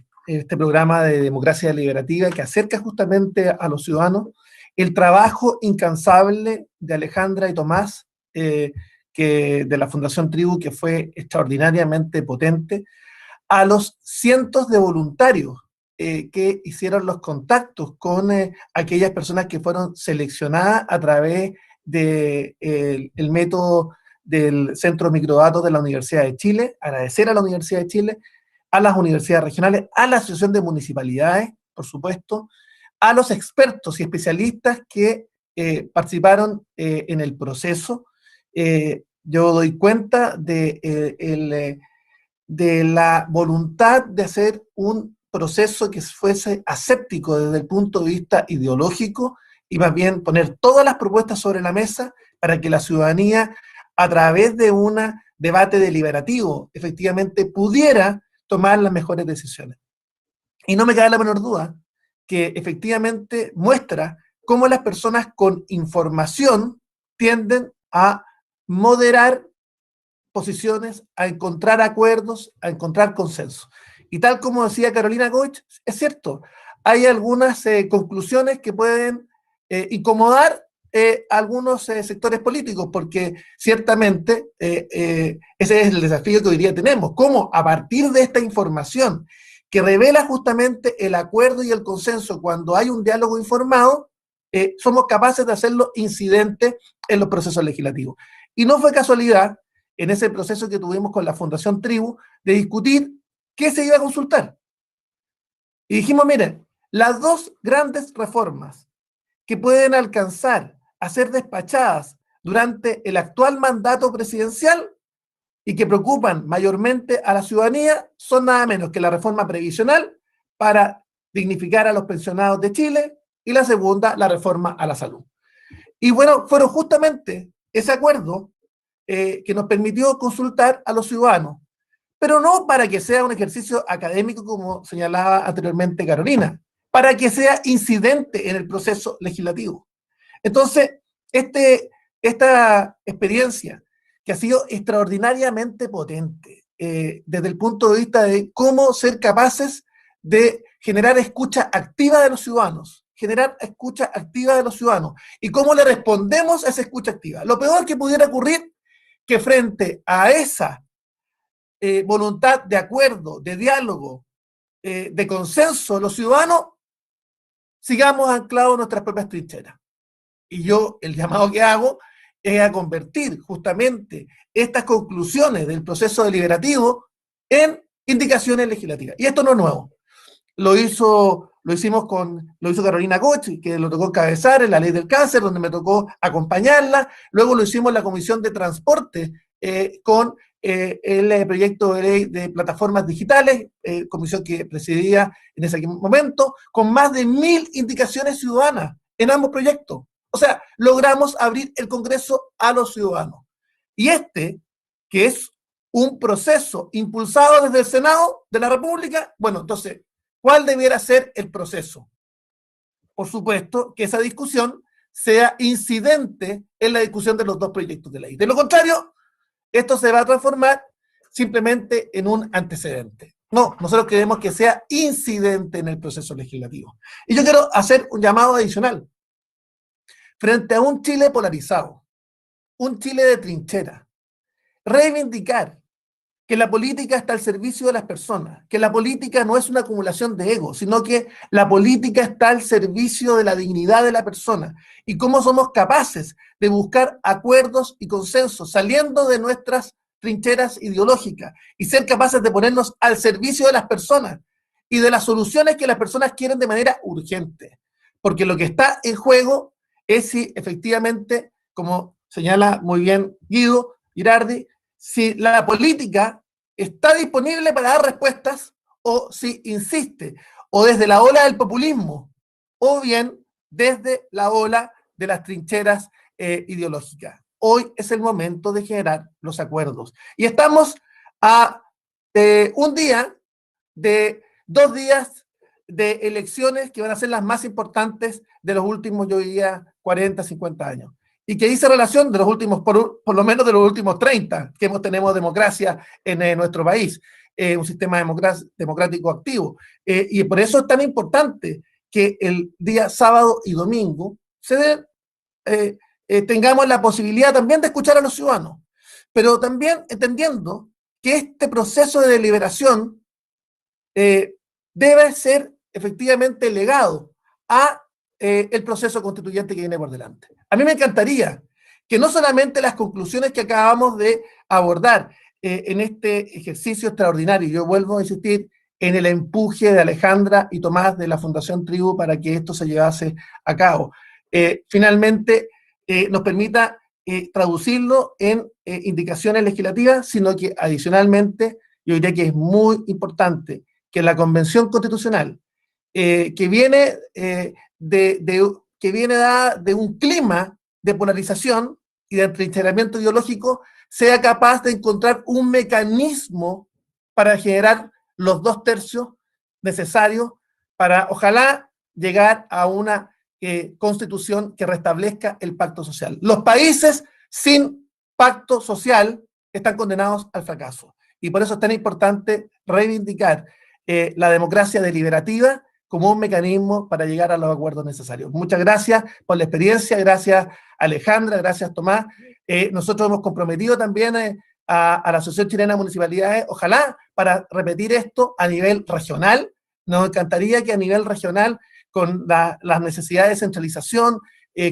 programa de democracia deliberativa que acerca justamente a los ciudadanos el trabajo incansable de Alejandra y Tomás, que de la Fundación Tribu, que fue extraordinariamente potente, a los cientos de voluntarios que hicieron los contactos con aquellas personas que fueron seleccionadas a través del método del Centro de Microdatos de la Universidad de Chile, agradecer a la Universidad de Chile, a las universidades regionales, a la Asociación de Municipalidades, por supuesto, a los expertos y especialistas que participaron en el proceso. Yo doy cuenta de la voluntad de hacer un proceso que fuese aséptico desde el punto de vista ideológico y más bien poner todas las propuestas sobre la mesa para que la ciudadanía, a través de un debate deliberativo, efectivamente pudiera tomar las mejores decisiones. Y no me cabe la menor duda que efectivamente muestra cómo las personas con información tienden a moderar posiciones, a encontrar acuerdos, a encontrar consenso. Y tal como decía Carolina Goich, es cierto, hay algunas conclusiones que pueden incomodar algunos sectores políticos, porque ciertamente ese es el desafío que hoy día tenemos, cómo a partir de esta información que revela justamente el acuerdo y el consenso cuando hay un diálogo informado, somos capaces de hacerlo incidente en los procesos legislativos. Y no fue casualidad, en ese proceso que tuvimos con la Fundación Tribu, de discutir qué se iba a consultar. Y dijimos, miren, las dos grandes reformas que pueden alcanzar a ser despachadas durante el actual mandato presidencial y que preocupan mayormente a la ciudadanía son nada menos que la reforma previsional para dignificar a los pensionados de Chile y la segunda, la reforma a la salud. Y bueno, fueron justamente ese acuerdo que nos permitió consultar a los ciudadanos, pero no para que sea un ejercicio académico como señalaba anteriormente Carolina, para que sea incidente en el proceso legislativo. Entonces, esta experiencia que ha sido extraordinariamente potente desde el punto de vista de cómo ser capaces de generar escucha activa de los ciudadanos, y cómo le respondemos a esa escucha activa. Lo peor que pudiera ocurrir que frente a esa voluntad de acuerdo, de diálogo, de consenso, los ciudadanos sigamos anclados en nuestras propias trincheras. Y yo el llamado que hago es a convertir justamente estas conclusiones del proceso deliberativo en indicaciones legislativas. Y esto no es nuevo. Lo hizo Carolina Goich, que lo tocó encabezar en la ley del cáncer, donde me tocó acompañarla. Luego lo hicimos en la Comisión de Transporte con el proyecto de ley de plataformas digitales, comisión que presidía en ese momento, con más de 1000 indicaciones ciudadanas en ambos proyectos. O sea, logramos abrir el Congreso a los ciudadanos. Y que es un proceso impulsado desde el Senado de la República, bueno, entonces, ¿cuál debiera ser el proceso? Por supuesto, que esa discusión sea incidente en la discusión de los dos proyectos de ley. De lo contrario, esto se va a transformar simplemente en un antecedente. No, nosotros queremos que sea incidente en el proceso legislativo. Y yo quiero hacer un llamado adicional. Frente a un Chile polarizado, un Chile de trinchera, reivindicar que la política está al servicio de las personas, que la política no es una acumulación de ego, sino que la política está al servicio de la dignidad de la persona, y cómo somos capaces de buscar acuerdos y consensos saliendo de nuestras trincheras ideológicas y ser capaces de ponernos al servicio de las personas y de las soluciones que las personas quieren de manera urgente. Porque lo que está en juego es si efectivamente, como señala muy bien Guido Girardi, si la política está disponible para dar respuestas o si insiste o desde la ola del populismo o bien desde la ola de las trincheras ideológicas. Hoy es el momento de generar los acuerdos. Y estamos a 2 días de elecciones que van a ser las más importantes de los últimos, yo diría, 40, 50 años. Y que dice relación de los últimos, por lo menos de los últimos 30, que tenemos democracia en nuestro país, un sistema democrático activo. Y por eso es tan importante que el día sábado y domingo tengamos la posibilidad también de escuchar a los ciudadanos, pero también entendiendo que este proceso de deliberación debe ser efectivamente legado a el proceso constituyente que viene por delante. A mí me encantaría que no solamente las conclusiones que acabamos de abordar en este ejercicio extraordinario, yo vuelvo a insistir en el empuje de Alejandra y Tomás de la Fundación Tribu para que esto se llevase a cabo. Finalmente, nos permita traducirlo en indicaciones legislativas, sino que adicionalmente yo diría que es muy importante que la Convención Constitucional, que viene dada de un clima de polarización y de atrincheramiento ideológico, sea capaz de encontrar un mecanismo para generar los 2/3 necesarios para, ojalá, llegar a una constitución que restablezca el pacto social. Los países sin pacto social están condenados al fracaso. Y por eso es tan importante reivindicar la democracia deliberativa como un mecanismo para llegar a los acuerdos necesarios. Muchas gracias por la experiencia, gracias Alejandra, gracias Tomás. Nosotros hemos comprometido también a la Asociación Chilena de Municipalidades, ojalá para repetir esto a nivel regional. Nos encantaría que a nivel regional, con las necesidades de centralización,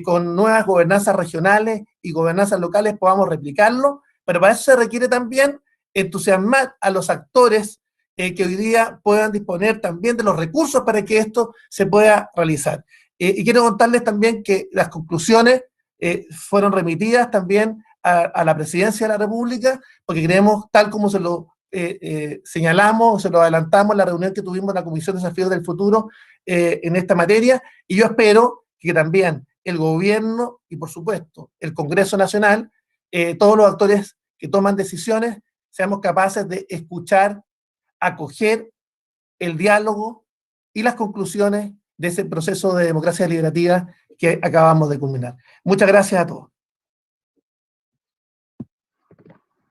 con nuevas gobernanzas regionales y gobernanzas locales podamos replicarlo, pero para eso se requiere también entusiasmar a los actores que hoy día puedan disponer también de los recursos para que esto se pueda realizar. Y quiero contarles también que las conclusiones fueron remitidas también a la Presidencia de la República, porque creemos, tal como se lo señalamos, se lo adelantamos en la reunión que tuvimos en la Comisión de Desafíos del Futuro en esta materia, y yo espero que también el gobierno y, por supuesto, el Congreso Nacional, todos los actores que toman decisiones, seamos capaces de escuchar, acoger el diálogo y las conclusiones de ese proceso de democracia deliberativa que acabamos de culminar. Muchas gracias a todos.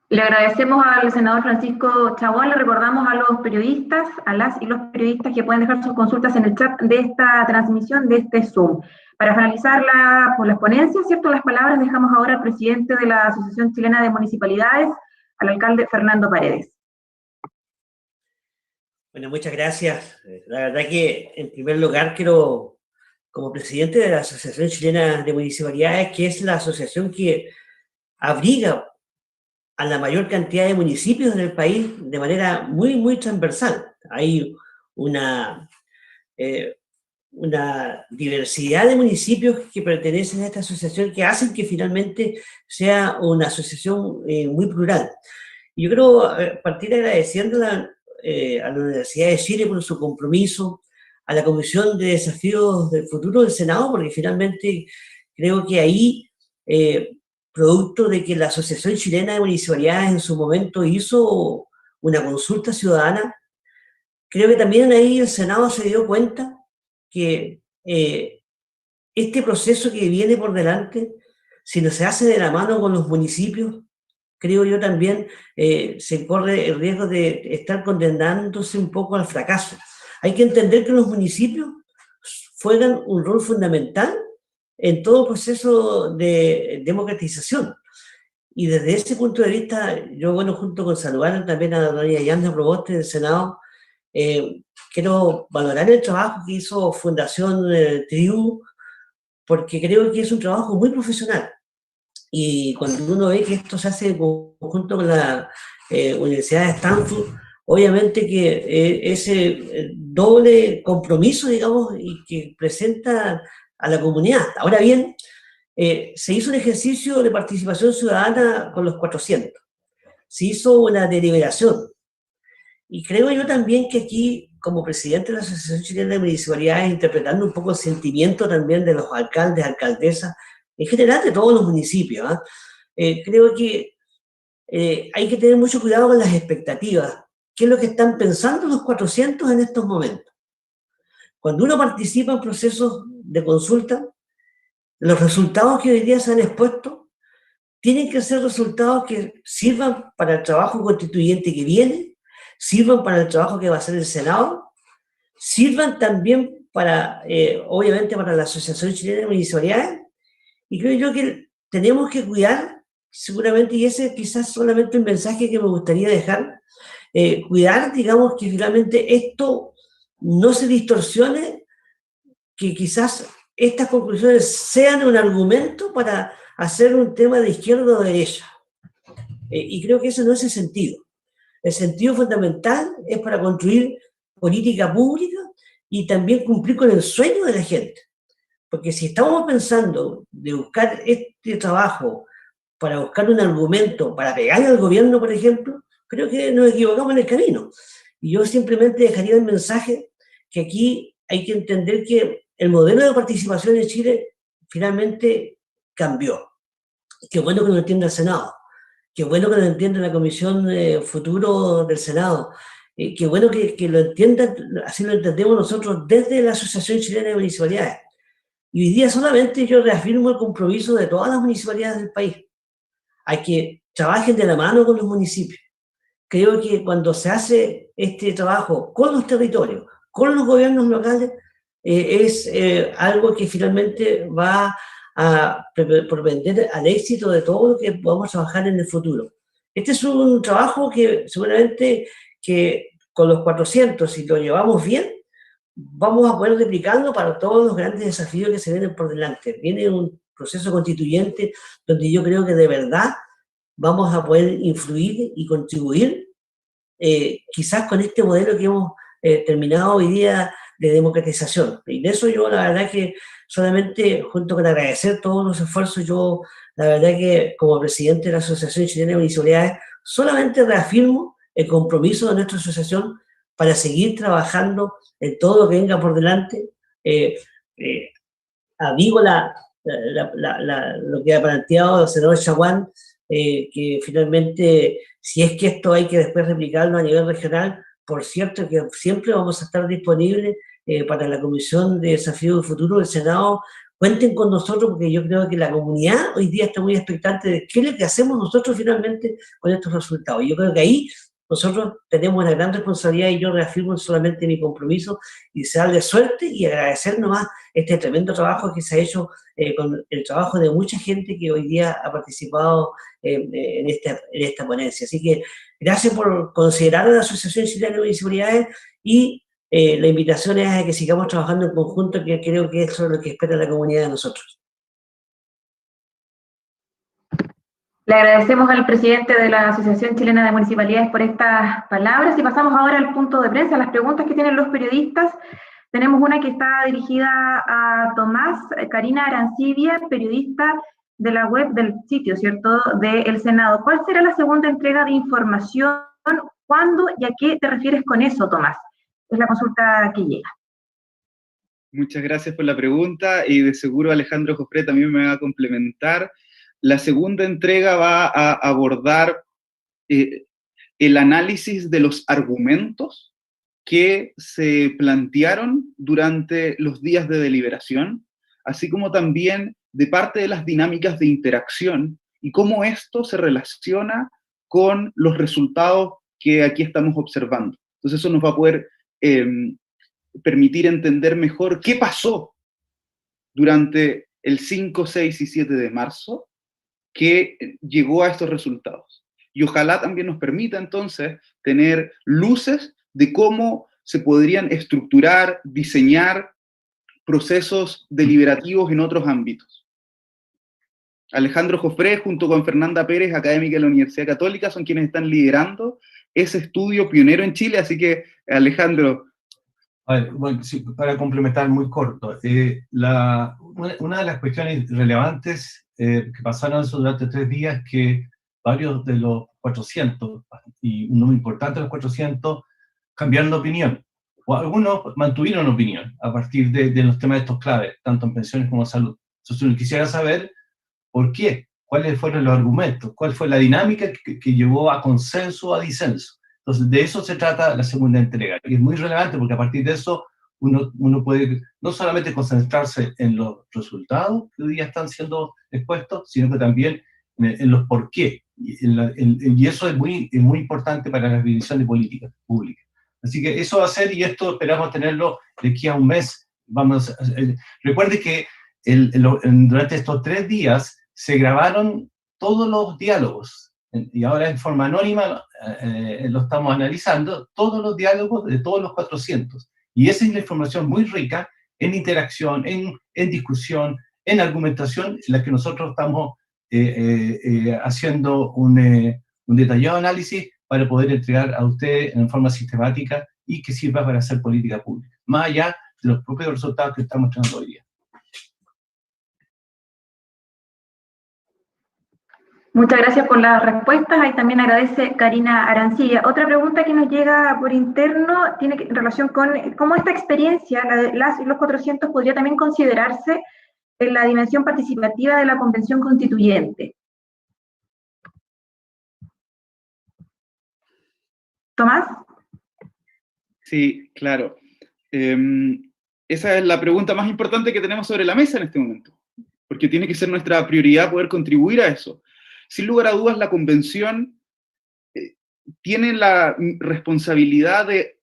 Le agradecemos al senador Francisco Chaguán, le recordamos a los periodistas, a las y los periodistas que pueden dejar sus consultas en el chat de esta transmisión, de este Zoom. Para finalizar las ponencias, ¿cierto? Las palabras dejamos ahora al presidente de la Asociación Chilena de Municipalidades, al alcalde Fernando Paredes. Bueno, muchas gracias. La verdad que, en primer lugar, quiero, como presidente de la Asociación Chilena de Municipalidades, que es la asociación que abriga a la mayor cantidad de municipios del país de manera muy, muy transversal. Hay una diversidad de municipios que pertenecen a esta asociación que hacen que finalmente sea una asociación muy plural. Y yo quiero partir agradeciéndola a la Universidad de Chile por su compromiso, a la Comisión de Desafíos del Futuro del Senado, porque finalmente creo que ahí, producto de que la Asociación Chilena de Municipalidades en su momento hizo una consulta ciudadana, creo que también ahí el Senado se dio cuenta que este proceso que viene por delante, si no se hace de la mano con los municipios, creo yo también se corre el riesgo de estar condenándose un poco al fracaso. Hay que entender que los municipios juegan un rol fundamental en todo proceso de democratización. Y desde ese punto de vista, yo, bueno, junto con saludar también a doña Yanda Proboste del Senado, quiero valorar el trabajo que hizo Fundación Tribu, porque creo que es un trabajo muy profesional. Y cuando uno ve que esto se hace junto con la Universidad de Stanford, obviamente que ese doble compromiso, digamos, y que presenta a la comunidad. Ahora bien, se hizo un ejercicio de participación ciudadana con los 400. Se hizo una deliberación. Y creo yo también que aquí, como presidente de la Asociación Chilena de Municipalidades, interpretando un poco el sentimiento también de los alcaldes, alcaldesas, en general de todos los municipios, creo que hay que tener mucho cuidado con las expectativas. ¿Qué es lo que están pensando los 400 en estos momentos? Cuando uno participa en procesos de consulta, los resultados que hoy día se han expuesto tienen que ser resultados que sirvan para el trabajo constituyente que viene, sirvan para el trabajo que va a hacer el Senado, sirvan también para, obviamente, para la Asociación Chilena de Municipalidades. Y creo yo que tenemos que cuidar, seguramente, y ese quizás solamente el mensaje que me gustaría dejar, cuidar, digamos, que finalmente esto no se distorsione, que quizás estas conclusiones sean un argumento para hacer un tema de izquierda o derecha. Y creo que ese no es el sentido. El sentido fundamental es para construir política pública y también cumplir con el sueño de la gente. Porque si estamos pensando de buscar este trabajo para buscar un argumento, para pegarle al gobierno, por ejemplo, creo que nos equivocamos en el camino. Y yo simplemente dejaría el mensaje que aquí hay que entender que el modelo de participación en Chile finalmente cambió. Qué bueno que lo entienda el Senado. Qué bueno que lo entienda la Comisión Futuro del Senado. Qué bueno que lo entiendan, así lo entendemos nosotros desde la Asociación Chilena de Municipalidades. Y hoy día solamente yo reafirmo el compromiso de todas las municipalidades del país. Hay que trabajen de la mano con los municipios. Creo que cuando se hace este trabajo con los territorios, con los gobiernos locales, es algo que finalmente va a propender al éxito de todo lo que podamos trabajar en el futuro. Este es un trabajo que seguramente que con los 400, si lo llevamos bien, vamos a poder replicarlo para todos los grandes desafíos que se vienen por delante. Viene un proceso constituyente donde yo creo que de verdad vamos a poder influir y contribuir, quizás con este modelo que hemos terminado hoy día de democratización. Y de eso yo la verdad que solamente, junto con agradecer todos los esfuerzos, yo la verdad que como presidente de la Asociación Chilena de Municipalidades, solamente reafirmo el compromiso de nuestra asociación para seguir trabajando en todo lo que venga por delante. Amigo lo que ha planteado el senador Chaguán, que finalmente, si es que esto hay que después replicarlo a nivel regional, por cierto que siempre vamos a estar disponibles para la Comisión de Desafío del Futuro del Senado. Cuenten con nosotros porque yo creo que la comunidad hoy día está muy expectante de qué es lo que hacemos nosotros finalmente con estos resultados. Yo creo que ahí nosotros tenemos una gran responsabilidad y yo reafirmo solamente mi compromiso y desearle suerte y agradecer nomás este tremendo trabajo que se ha hecho con el trabajo de mucha gente que hoy día ha participado en esta ponencia. Así que gracias por considerar a la Asociación Chilena de Municipalidades y la invitación es a que sigamos trabajando en conjunto, que creo que eso es lo que espera la comunidad de nosotros. Le agradecemos al presidente de la Asociación Chilena de Municipalidades por estas palabras y pasamos ahora al punto de prensa, las preguntas que tienen los periodistas. Tenemos una que está dirigida a Tomás, Karina Arancibia, periodista de la web del sitio, ¿cierto?, del Senado. ¿Cuál será la segunda entrega de información? ¿Cuándo y a qué te refieres con eso, Tomás? Es la consulta que llega. Muchas gracias por la pregunta y de seguro Alejandro Jofré también me va a complementar. La segunda entrega va a abordar el análisis de los argumentos que se plantearon durante los días de deliberación, así como también de parte de las dinámicas de interacción y cómo esto se relaciona con los resultados que aquí estamos observando. Entonces eso nos va a poder permitir entender mejor qué pasó durante el 5, 6 y 7 de marzo que llegó a estos resultados. Y ojalá también nos permita entonces tener luces de cómo se podrían estructurar, diseñar procesos deliberativos en otros ámbitos. Alejandro Jofré, junto con Fernanda Pérez, académica de la Universidad Católica, son quienes están liderando ese estudio pionero en Chile, así que, Alejandro. Bueno, sí, para complementar muy corto, una de las cuestiones relevantes que pasaron durante 3 días que varios de los 400, y un número importante de los 400, cambiaron de opinión, o algunos mantuvieron opinión a partir de los temas estos claves, tanto en pensiones como en salud. Entonces quisiera saber por qué, cuáles fueron los argumentos, cuál fue la dinámica que llevó a consenso o a disenso. Entonces de eso se trata la segunda entrega, y es muy relevante porque a partir de eso uno puede no solamente concentrarse en los resultados que hoy día están siendo expuestos, sino que también en los por qué. Y eso es muy importante para la definición de política pública. Así que eso va a ser, y esto esperamos tenerlo de aquí a un mes. Recuerde que durante estos 3 días se grabaron todos los diálogos, y ahora en forma anónima lo estamos analizando, todos los diálogos de todos los 400. Y esa es la información muy rica en interacción, en discusión, en argumentación, en la que nosotros estamos haciendo un detallado análisis para poder entregar a ustedes en forma sistemática y que sirva para hacer política pública, más allá de los propios resultados que estamos teniendo hoy día. Muchas gracias por las respuestas. Ahí también agradece Karina Arancilla. Otra pregunta que nos llega por interno tiene en relación con cómo esta experiencia, la de las y los 400, podría también considerarse en la dimensión participativa de la Convención Constituyente. ¿Tomás? Sí, claro. Esa es la pregunta más importante que tenemos sobre la mesa en este momento, porque tiene que ser nuestra prioridad poder contribuir a eso. Sin lugar a dudas, la Convención tiene la responsabilidad de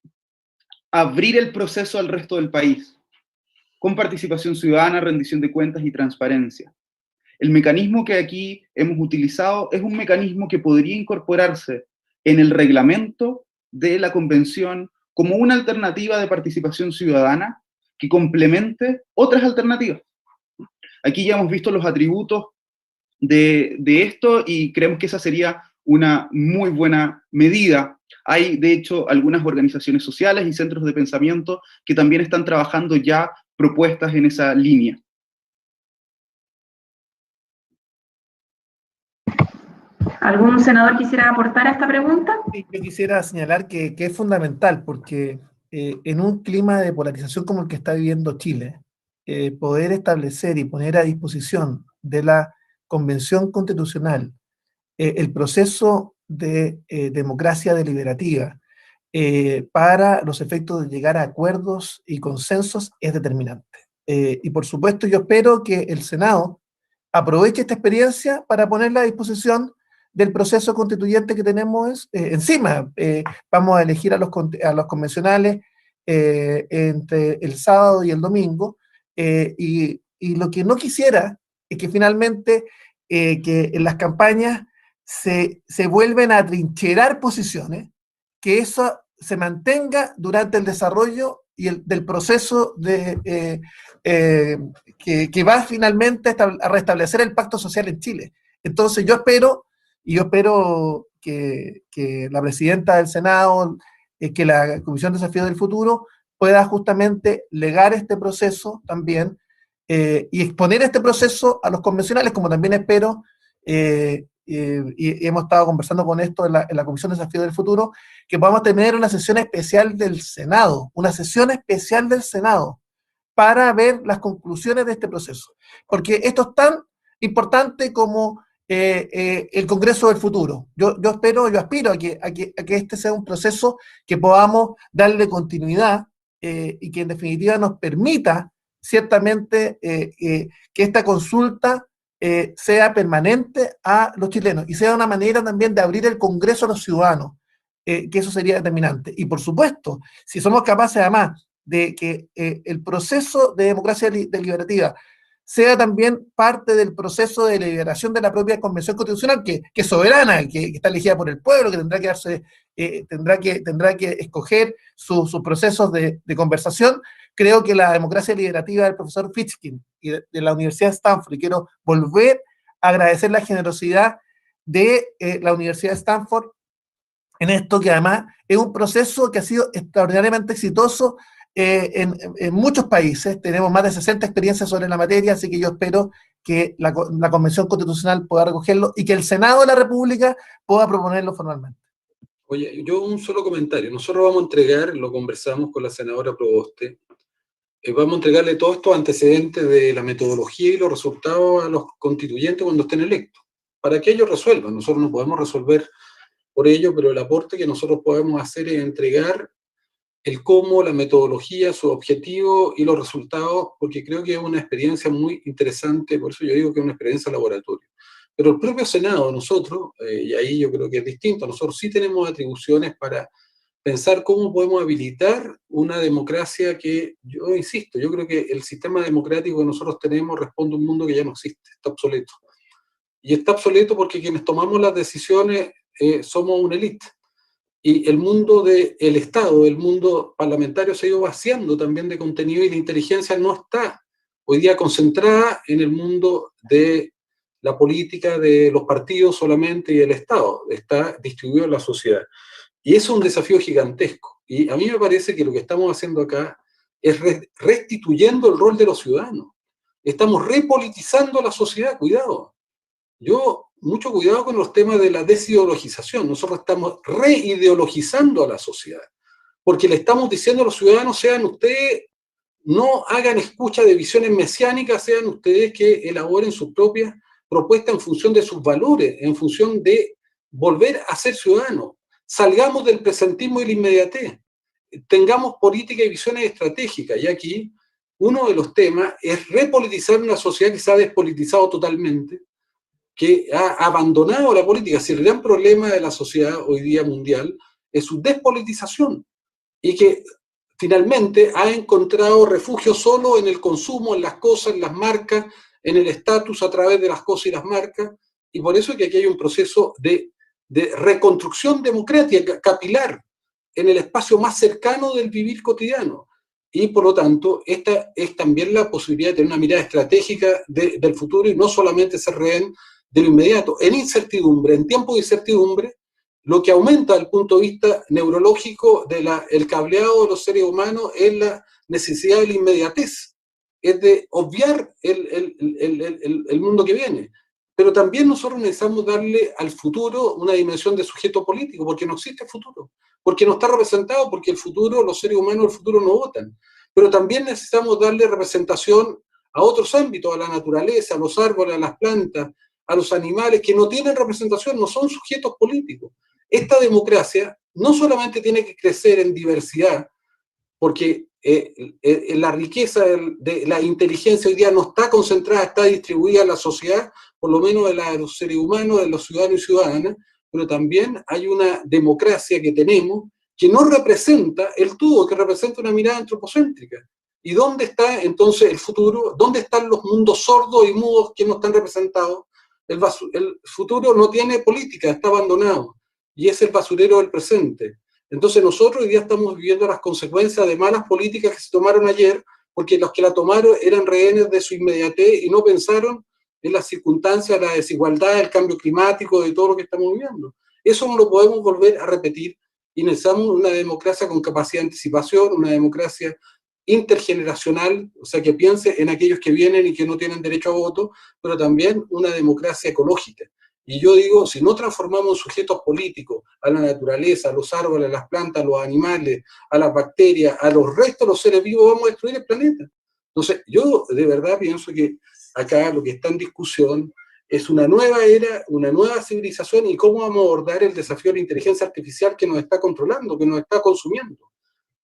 abrir el proceso al resto del país, con participación ciudadana, rendición de cuentas y transparencia. El mecanismo que aquí hemos utilizado es un mecanismo que podría incorporarse en el reglamento de la Convención como una alternativa de participación ciudadana que complemente otras alternativas. Aquí ya hemos visto los atributos de esto y creemos que esa sería una muy buena medida. Hay, de hecho, algunas organizaciones sociales y centros de pensamiento que también están trabajando ya propuestas en esa línea. ¿Algún senador quisiera aportar a esta pregunta? Sí, yo quisiera señalar que es fundamental porque en un clima de polarización como el que está viviendo Chile, poder establecer y poner a disposición de la Convención Constitucional el proceso de democracia deliberativa para los efectos de llegar a acuerdos y consensos es determinante. Y por supuesto yo espero que el Senado aproveche esta experiencia para ponerla a disposición del proceso constituyente que tenemos encima. Vamos a elegir a los convencionales entre el sábado y el domingo, y lo que no quisiera es que finalmente que en las campañas se vuelven a atrincherar posiciones, que eso se mantenga durante el desarrollo del proceso que va finalmente a restablecer el pacto social en Chile. Entonces yo espero que la presidenta del Senado, que la Comisión de Desafíos del Futuro pueda justamente legar este proceso también y exponer este proceso a los convencionales, como también espero, y hemos estado conversando con esto en la Comisión de Desafíos del Futuro, que podamos tener una sesión especial del Senado, para ver las conclusiones de este proceso. Porque esto es tan importante como el Congreso del futuro. Yo aspiro a que este sea un proceso que podamos darle continuidad y que en definitiva nos permita ciertamente que esta consulta sea permanente a los chilenos y sea una manera también de abrir el Congreso a los ciudadanos, que eso sería determinante. Y por supuesto, si somos capaces además de que el proceso de democracia deliberativa sea también parte del proceso de deliberación de la propia Convención Constitucional, que es soberana, que está elegida por el pueblo, que tendrá que escoger sus procesos de conversación. Creo que la democracia deliberativa del profesor Fitchkin y de la Universidad de Stanford, y quiero volver a agradecer la generosidad de la Universidad de Stanford en esto, que además es un proceso que ha sido extraordinariamente exitoso en muchos países. Tenemos más de 60 experiencias sobre la materia, así que yo espero que la Convención Constitucional pueda recogerlo y que el Senado de la República pueda proponerlo formalmente. Oye, yo un solo comentario. Nosotros vamos a entregar, lo conversamos con la senadora Proboste, vamos a entregarle todos estos antecedentes de la metodología y los resultados a los constituyentes cuando estén electos, para que ellos resuelvan. Nosotros no podemos resolver por ello, pero el aporte que nosotros podemos hacer es entregar el cómo, la metodología, su objetivo y los resultados, porque creo que es una experiencia muy interesante, por eso yo digo que es una experiencia laboratorio. Pero el propio Senado, nosotros, y ahí yo creo que es distinto, nosotros sí tenemos atribuciones para pensar cómo podemos habilitar una democracia que, yo insisto, yo creo que el sistema democrático que nosotros tenemos responde a un mundo que ya no existe, está obsoleto. Y está obsoleto porque quienes tomamos las decisiones somos una élite. y el mundo del Estado, el mundo parlamentario se ha ido vaciando también de contenido, y la inteligencia no está hoy día concentrada en el mundo de la política de los partidos solamente y del Estado, está distribuido en la sociedad. Y eso es un desafío gigantesco. Y a mí me parece que lo que estamos haciendo acá es restituyendo el rol de los ciudadanos. Estamos repolitizando la sociedad, cuidado. Mucho cuidado con los temas de la desideologización. Nosotros estamos reideologizando a la sociedad, porque le estamos diciendo a los ciudadanos: sean ustedes, no hagan escucha de visiones mesiánicas, sean ustedes que elaboren sus propias propuestas en función de sus valores, en función de volver a ser ciudadanos. Salgamos del presentismo y la inmediatez. Tengamos política y visiones estratégicas. Y aquí uno de los temas es repolitizar una sociedad que se ha despolitizado totalmente, que ha abandonado la política. Si el gran problema de la sociedad hoy día mundial es su despolitización, y que finalmente ha encontrado refugio solo en el consumo, en las cosas, en las marcas, en el estatus a través de las cosas y las marcas, y por eso es que aquí hay un proceso de reconstrucción democrática capilar en el espacio más cercano del vivir cotidiano. Y por lo tanto, esta es también la posibilidad de tener una mirada estratégica del futuro y no solamente ser rehén de lo inmediato. En incertidumbre, en tiempos de incertidumbre, lo que aumenta desde el punto de vista neurológico el cableado de los seres humanos es la necesidad de la inmediatez, es de obviar el mundo que viene. Pero también nosotros necesitamos darle al futuro una dimensión de sujeto político, porque no existe futuro, porque no está representado, porque el futuro, los seres humanos del futuro no votan. Pero también necesitamos darle representación a otros ámbitos, a la naturaleza, a los árboles, a las plantas, a los animales, que no tienen representación, no son sujetos políticos. Esta democracia no solamente tiene que crecer en diversidad, porque la riqueza de la inteligencia hoy día no está concentrada, está distribuida en la sociedad, por lo menos de los seres humanos, de los ciudadanos y ciudadanas, pero también hay una democracia que tenemos que no representa el todo, que representa una mirada antropocéntrica. ¿Y dónde está entonces el futuro? ¿Dónde están los mundos sordos y mudos que no están representados? El futuro no tiene política, está abandonado, y es el basurero del presente. Entonces nosotros hoy día estamos viviendo las consecuencias de malas políticas que se tomaron ayer, porque los que la tomaron eran rehenes de su inmediatez y no pensaron en las circunstancias, la desigualdad, el cambio climático, de todo lo que estamos viviendo. Eso no lo podemos volver a repetir, y necesitamos una democracia con capacidad de anticipación, una democracia intergeneracional, o sea, que piense en aquellos que vienen y que no tienen derecho a voto, pero también una democracia ecológica. Y yo digo, si no transformamos sujetos políticos a la naturaleza, a los árboles, a las plantas, a los animales, a las bacterias, a los restos de los seres vivos, vamos a destruir el planeta. Entonces, yo de verdad pienso que acá lo que está en discusión es una nueva era, una nueva civilización, y cómo vamos a abordar el desafío de la inteligencia artificial que nos está controlando, que nos está consumiendo.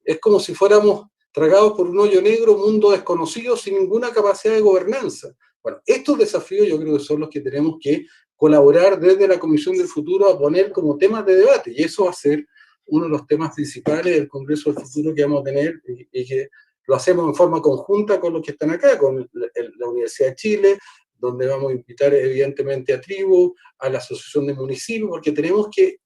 Es como si fuéramos tragados por un hoyo negro, un mundo desconocido, sin ninguna capacidad de gobernanza. Bueno, estos desafíos yo creo que son los que tenemos que colaborar desde la Comisión del Futuro a poner como temas de debate, y eso va a ser uno de los temas principales del Congreso del Futuro que vamos a tener, y que lo hacemos en forma conjunta con los que están acá, con la Universidad de Chile, donde vamos a invitar evidentemente a Tribu, a la Asociación de Municipios, porque tenemos que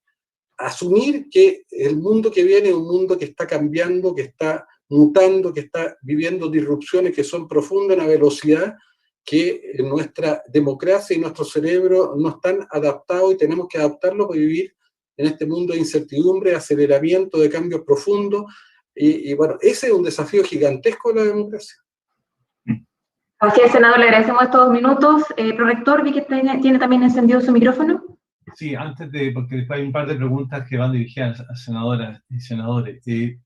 asumir que el mundo que viene es un mundo que está cambiando, que está mutando, que está viviendo disrupciones que son profundas en la velocidad, que nuestra democracia y nuestro cerebro no están adaptados, y tenemos que adaptarlo para vivir en este mundo de incertidumbre, aceleramiento, de cambios profundos, y bueno, ese es un desafío gigantesco de la democracia. Así es, senador, le agradecemos estos 2 minutos. Prorector, vi que tiene también encendido su micrófono. Sí, porque después hay un par de preguntas que van dirigidas a senadoras y senadores. Este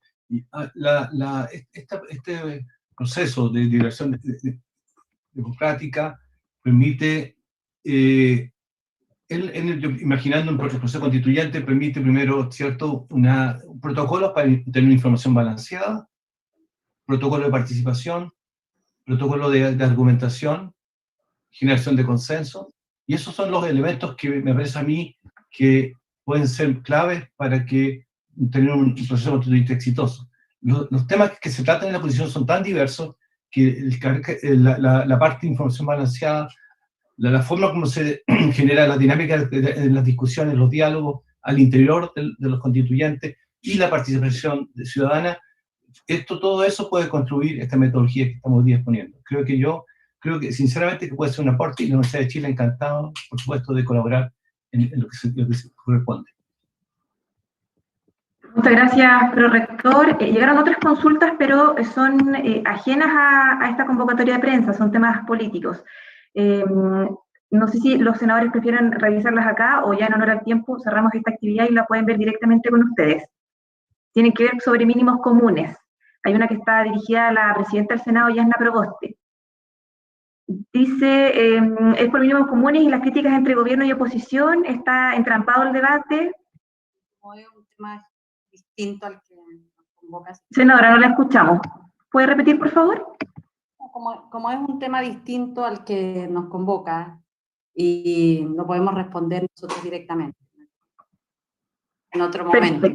proceso de liberación democrática permite, imaginando un proceso constituyente, permite primero, ¿cierto?, un protocolo para tener una información balanceada, protocolo de participación, protocolo de argumentación, generación de consenso, y esos son los elementos que me parece a mí que pueden ser claves para tener un proceso constituyente exitoso. Los temas que se tratan en la posición son tan diversos que la parte de información balanceada, la forma como se genera la dinámica de las discusiones, los diálogos, al interior de los constituyentes y la participación ciudadana. Todo eso puede construir esta metodología que estamos hoy día exponiendo. Creo que sinceramente que puede ser un aporte, y la Universidad de Chile encantado, por supuesto, de colaborar en lo que se corresponde. Muchas gracias, prorector. Llegaron otras consultas, pero son ajenas a esta convocatoria de prensa, son temas políticos. No sé si los senadores prefieren revisarlas acá o ya en honor al tiempo cerramos esta actividad y la pueden ver directamente con ustedes. Tienen que ver sobre mínimos comunes. Hay una que está dirigida a la presidenta del Senado, Yasna Proboste. Dice, es por mínimos comunes y las críticas entre gobierno y oposición, está entrampado el debate. Como es un tema distinto al que nos convoca. Senadora, no la escuchamos. ¿Puede repetir, por favor? Como es un tema distinto al que nos convoca y no podemos responder nosotros directamente. En otro momento.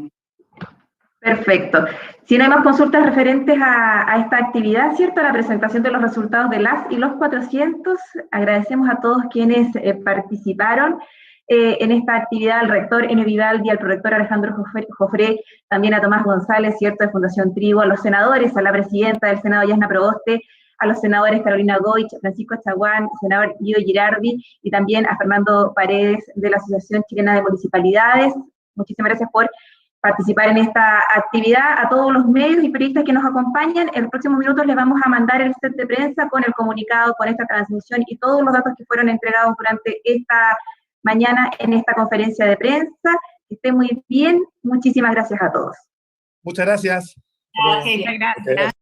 Perfecto. Si no hay más consultas referentes a esta actividad, ¿cierto? A la presentación de los resultados de las y los 400, agradecemos a todos quienes participaron en esta actividad, al rector Enio Vivaldi, al prorector Alejandro Jofré, también a Tomás González, ¿cierto?, de Fundación Trigo, a los senadores, a la presidenta del Senado, Yasna Proboste, a los senadores Carolina Goich, Francisco Chaguán, senador Guido Girardi, y también a Fernando Paredes, de la Asociación Chilena de Municipalidades. Muchísimas gracias por participar en esta actividad. A todos los medios y periodistas que nos acompañan, en los próximos minutos les vamos a mandar el set de prensa con el comunicado, con esta transmisión y todos los datos que fueron entregados durante esta mañana en esta conferencia de prensa. Que estén muy bien. Muchísimas gracias a todos. Muchas gracias. Gracias.